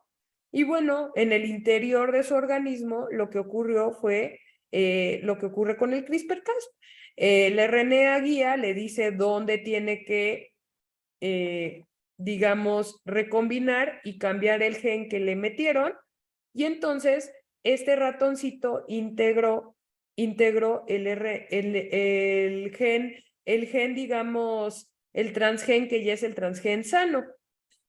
y bueno, en el interior de su organismo lo que ocurrió fue lo que ocurre con el CRISPR-Cas. El RNA guía le dice dónde tiene que, digamos, recombinar y cambiar el gen que le metieron y entonces este ratoncito integró el gen, digamos, el transgen que ya es el transgen sano.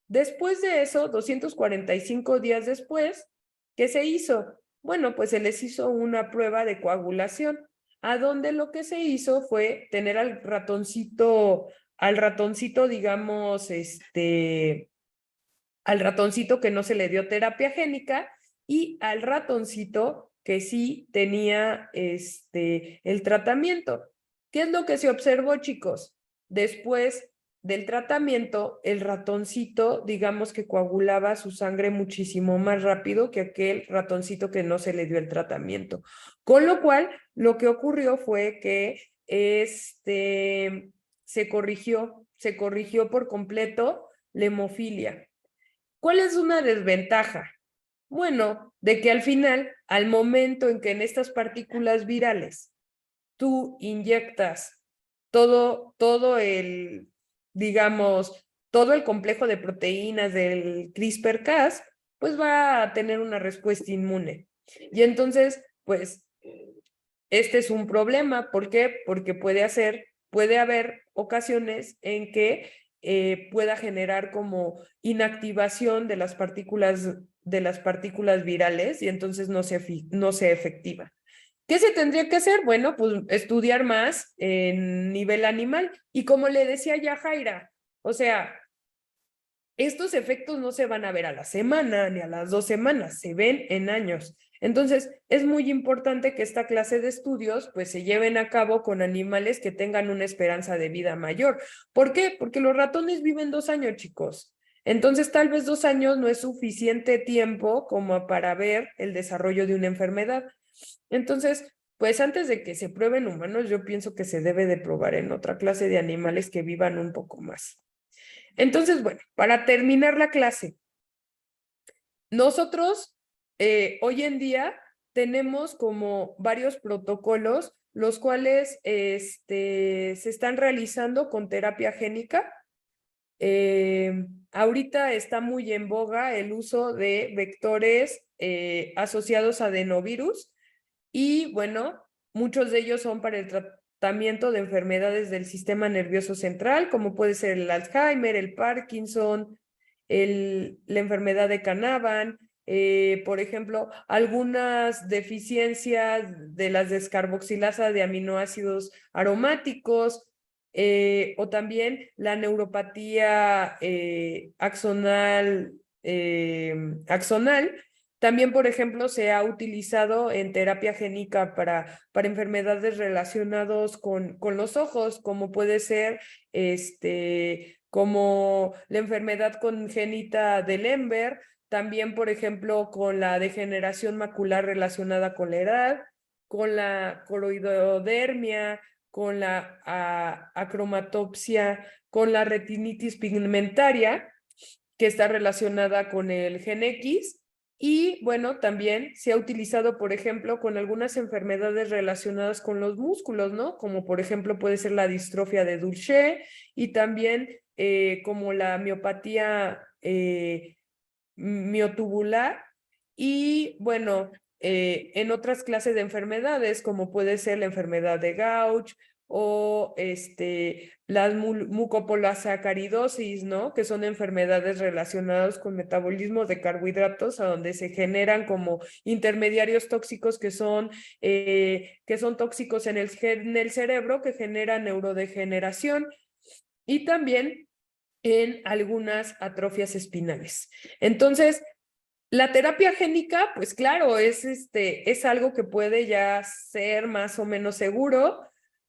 Después de eso, 245 días después, ¿qué se hizo? Bueno, pues se les hizo una prueba de coagulación, a donde lo que se hizo fue tener al ratoncito, digamos, al ratoncito que no se le dio terapia génica y al ratoncito que sí tenía el tratamiento. ¿Qué es lo que se observó, chicos? Después del tratamiento, el ratoncito, digamos que coagulaba su sangre muchísimo más rápido que aquel ratoncito que no se le dio el tratamiento. Con lo cual, lo que ocurrió fue que se corrigió por completo la hemofilia. ¿Cuál es una desventaja? Bueno, de que al final, al momento en que en estas partículas virales tú inyectas todo el, digamos, todo el complejo de proteínas del CRISPR-Cas, pues va a tener una respuesta inmune. Y entonces, pues, este es un problema. ¿Por qué? Porque puede haber ocasiones en que pueda generar como inactivación de las partículas virales y entonces no sea efectiva. ¿Qué se tendría que hacer? Bueno, pues estudiar más en nivel animal. Y como le decía ya Jaira, o sea, estos efectos no se van a ver a la semana ni a las 2 semanas, se ven en años. Entonces, es muy importante que esta clase de estudios pues se lleven a cabo con animales que tengan una esperanza de vida mayor. ¿Por qué? Porque los ratones viven 2 años, chicos. Entonces, tal vez 2 años no es suficiente tiempo como para ver el desarrollo de una enfermedad. Entonces, pues antes de que se prueben humanos, yo pienso que se debe de probar en otra clase de animales que vivan un poco más. Entonces, bueno, para terminar la clase, nosotros hoy en día tenemos como varios protocolos, los cuales se están realizando con terapia génica. Ahorita está muy en boga el uso de vectores asociados a adenovirus y bueno, muchos de ellos son para el tratamiento de enfermedades del sistema nervioso central, como puede ser el Alzheimer, el Parkinson, la enfermedad de Canavan, por ejemplo, algunas deficiencias de las descarboxilasa de aminoácidos aromáticos, o también la neuropatía axonal. También, por ejemplo, se ha utilizado en terapia génica para enfermedades relacionadas con los ojos, como puede ser como la enfermedad congénita de Lemberg, también, por ejemplo, con la degeneración macular relacionada con la edad, con la coroidodermia, con la acromatopsia, con la retinitis pigmentaria, que está relacionada con el gen X. Y bueno, también se ha utilizado, por ejemplo, con algunas enfermedades relacionadas con los músculos, ¿no? Como por ejemplo puede ser la distrofia de Duchenne y también como la miopatía miotubular. Y bueno, en otras clases de enfermedades, como puede ser la enfermedad de Gauch o las mucopolosacaridosis, ¿no? Que son enfermedades relacionadas con metabolismo de carbohidratos, a donde se generan como intermediarios tóxicos que son tóxicos en el cerebro, que generan neurodegeneración y también en algunas atrofias espinales. Entonces, la terapia génica, pues claro, es algo que puede ya ser más o menos seguro.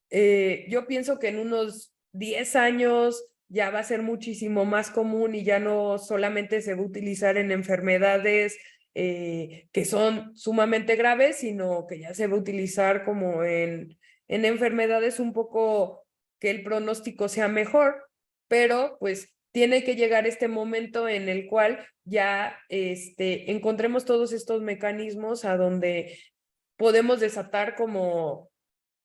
Yo pienso que en unos 10 años ya va a ser muchísimo más común y ya no solamente se va a utilizar en enfermedades que son sumamente graves, sino que ya se va a utilizar como en enfermedades un poco que el pronóstico sea mejor, pero pues tiene que llegar este momento en el cual ya encontremos todos estos mecanismos a donde podemos desatar como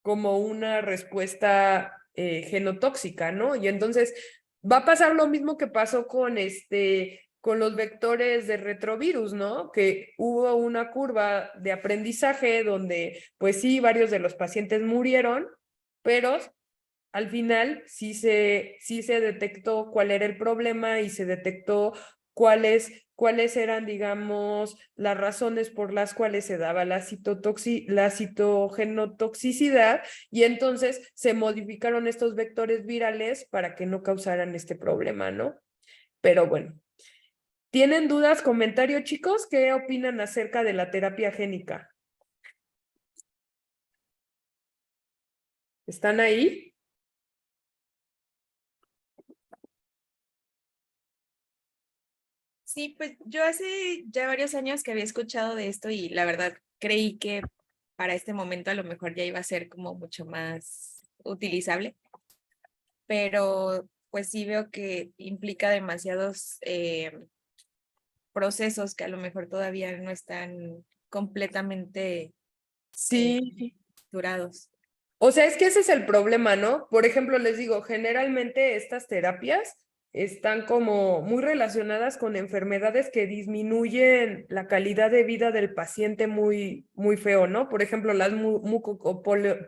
una respuesta genotóxica, ¿no? Y entonces va a pasar lo mismo que pasó con los vectores de retrovirus, ¿no? Que hubo una curva de aprendizaje donde, pues sí, varios de los pacientes murieron, pero al final sí se detectó cuál era el problema y se detectó cuáles cuáles eran, digamos, las razones por las cuales se daba la citogenotoxicidad, y entonces se modificaron estos vectores virales para que no causaran este problema, ¿no? Pero bueno, ¿tienen dudas, comentarios, chicos? ¿Qué opinan acerca de la terapia génica? ¿Están ahí? Sí, pues yo hace ya varios años que había escuchado de esto y la verdad creí que para este momento a lo mejor ya iba a ser como mucho más utilizable, pero pues sí veo que implica demasiados procesos que a lo mejor todavía no están completamente Sí. durados. O sea, es que ese es el problema, ¿no? Por ejemplo, les digo, generalmente estas terapias están como muy relacionadas con enfermedades que disminuyen la calidad de vida del paciente muy, muy feo, ¿no? Por ejemplo, las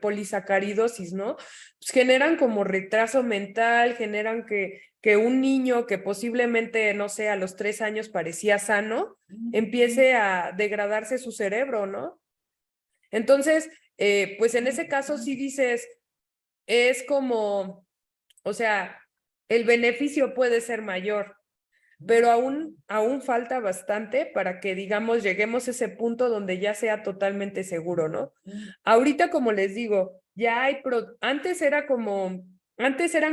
polisacaridosis, ¿no? Pues generan como retraso mental, generan que un niño que posiblemente, no sé, a los 3 años parecía sano, empiece a degradarse su cerebro, ¿no? Entonces, pues en ese caso sí dices, es como, o sea, el beneficio puede ser mayor, pero aún falta bastante para que, digamos, lleguemos a ese punto donde ya sea totalmente seguro, ¿no? Ahorita, como les digo, ya hay, antes eran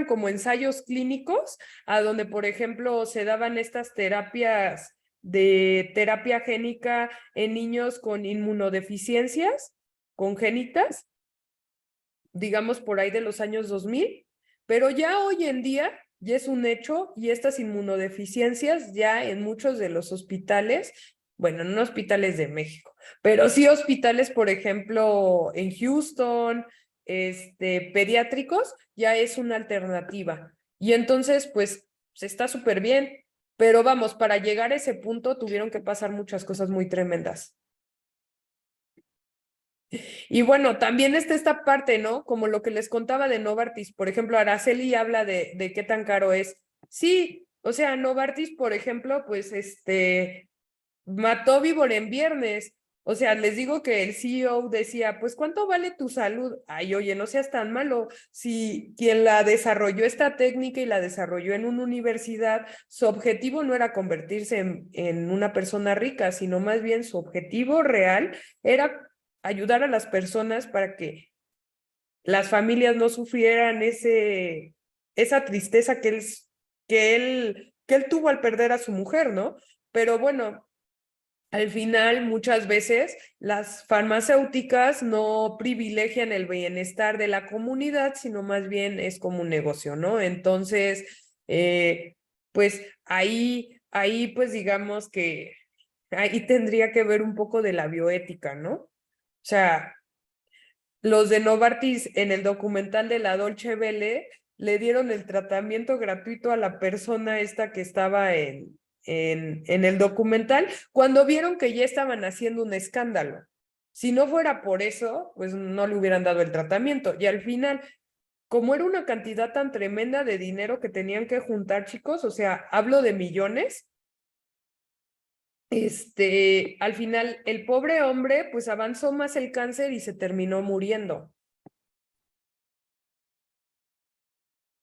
como ensayos clínicos, a donde, por ejemplo, se daban estas terapias de terapia génica en niños con inmunodeficiencias congénitas, digamos por ahí de los años 2000, pero ya hoy en día ya es un hecho y estas inmunodeficiencias ya en muchos de los hospitales, bueno, no hospitales de México, pero sí hospitales, por ejemplo, en Houston, pediátricos, ya es una alternativa. Y entonces, pues, se está súper bien, pero vamos, para llegar a ese punto tuvieron que pasar muchas cosas muy tremendas. Y bueno, también está esta parte, ¿no? Como lo que les contaba de Novartis. Por ejemplo, Araceli habla de qué tan caro es. Sí, o sea, Novartis, por ejemplo, pues mató víbora en viernes. O sea, les digo que el CEO decía, pues, ¿cuánto vale tu salud? Ay, oye, no seas tan malo. Si quien la desarrolló esta técnica y la desarrolló en una universidad, su objetivo no era convertirse en una persona rica, sino más bien su objetivo real era ayudar a las personas para que las familias no sufrieran esa tristeza que él tuvo al perder a su mujer, ¿no? Pero bueno, al final, muchas veces las farmacéuticas no privilegian el bienestar de la comunidad, sino más bien es como un negocio, ¿no? Entonces, pues ahí pues digamos que ahí tendría que ver un poco de la bioética, ¿no? O sea, los de Novartis en el documental de la Dolce Vele le dieron el tratamiento gratuito a la persona esta que estaba en el documental cuando vieron que ya estaban haciendo un escándalo. Si no fuera por eso, pues no le hubieran dado el tratamiento. Y al final, como era una cantidad tan tremenda de dinero que tenían que juntar, chicos, o sea, hablo de millones, al final el pobre hombre pues avanzó más el cáncer y se terminó muriendo.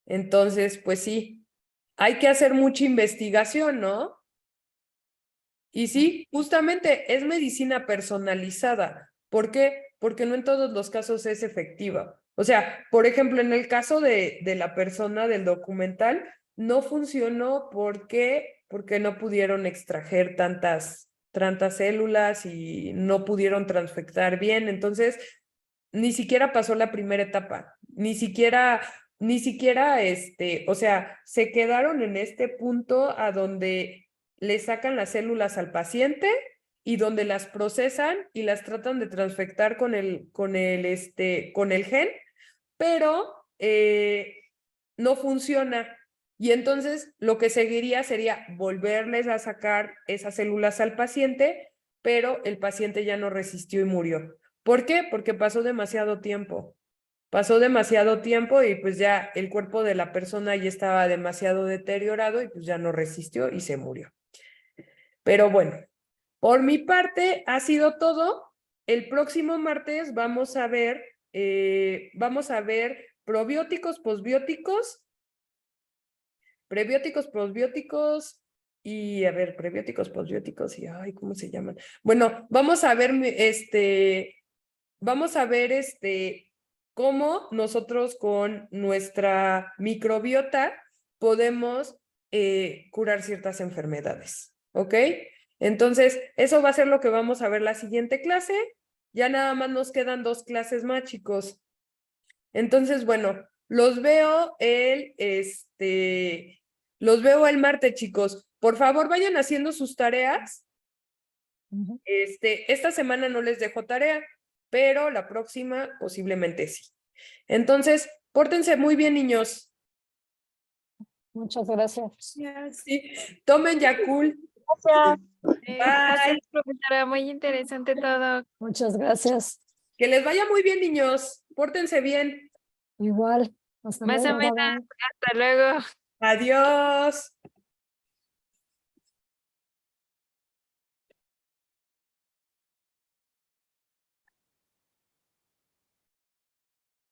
Entonces, pues sí, hay que hacer mucha investigación, ¿no? Y sí, justamente es medicina personalizada. ¿Por qué? Porque no en todos los casos es efectiva. O sea, por ejemplo, en el caso de la persona del documental, no funcionó porque no pudieron extraer tantas células y no pudieron transfectar bien. Entonces, ni siquiera pasó la primera etapa, ni siquiera, o sea, se quedaron en este punto a donde le sacan las células al paciente y donde las procesan y las tratan de transfectar con el gen, pero no funciona. Y entonces lo que seguiría sería volverles a sacar esas células al paciente, pero el paciente ya no resistió y murió. ¿Por qué? Porque pasó demasiado tiempo. Pasó demasiado tiempo y pues ya el cuerpo de la persona ya estaba demasiado deteriorado y pues ya no resistió y se murió. Pero bueno, por mi parte ha sido todo. El próximo martes vamos a ver probióticos, posbióticos, prebióticos, posbióticos y a ver, prebióticos, posbióticos y ay, ¿cómo se llaman? Bueno, vamos a ver cómo nosotros con nuestra microbiota podemos curar ciertas enfermedades, ¿ok? Entonces, eso va a ser lo que vamos a ver la siguiente clase. Ya nada más nos quedan 2 clases más, chicos. Entonces, bueno, los veo el martes, chicos. Por favor, vayan haciendo sus tareas. Ujú. Esta semana no les dejo tarea, pero la próxima posiblemente sí. Entonces, pórtense muy bien, niños. Muchas gracias. Sí, tomen Yakult. Gracias. Gracias, profesora, muy interesante todo. Muchas gracias. Que les vaya muy bien, niños. Pórtense bien. Igual. Hasta Más o luego. Bye, menos. bye. Hasta luego. Adiós.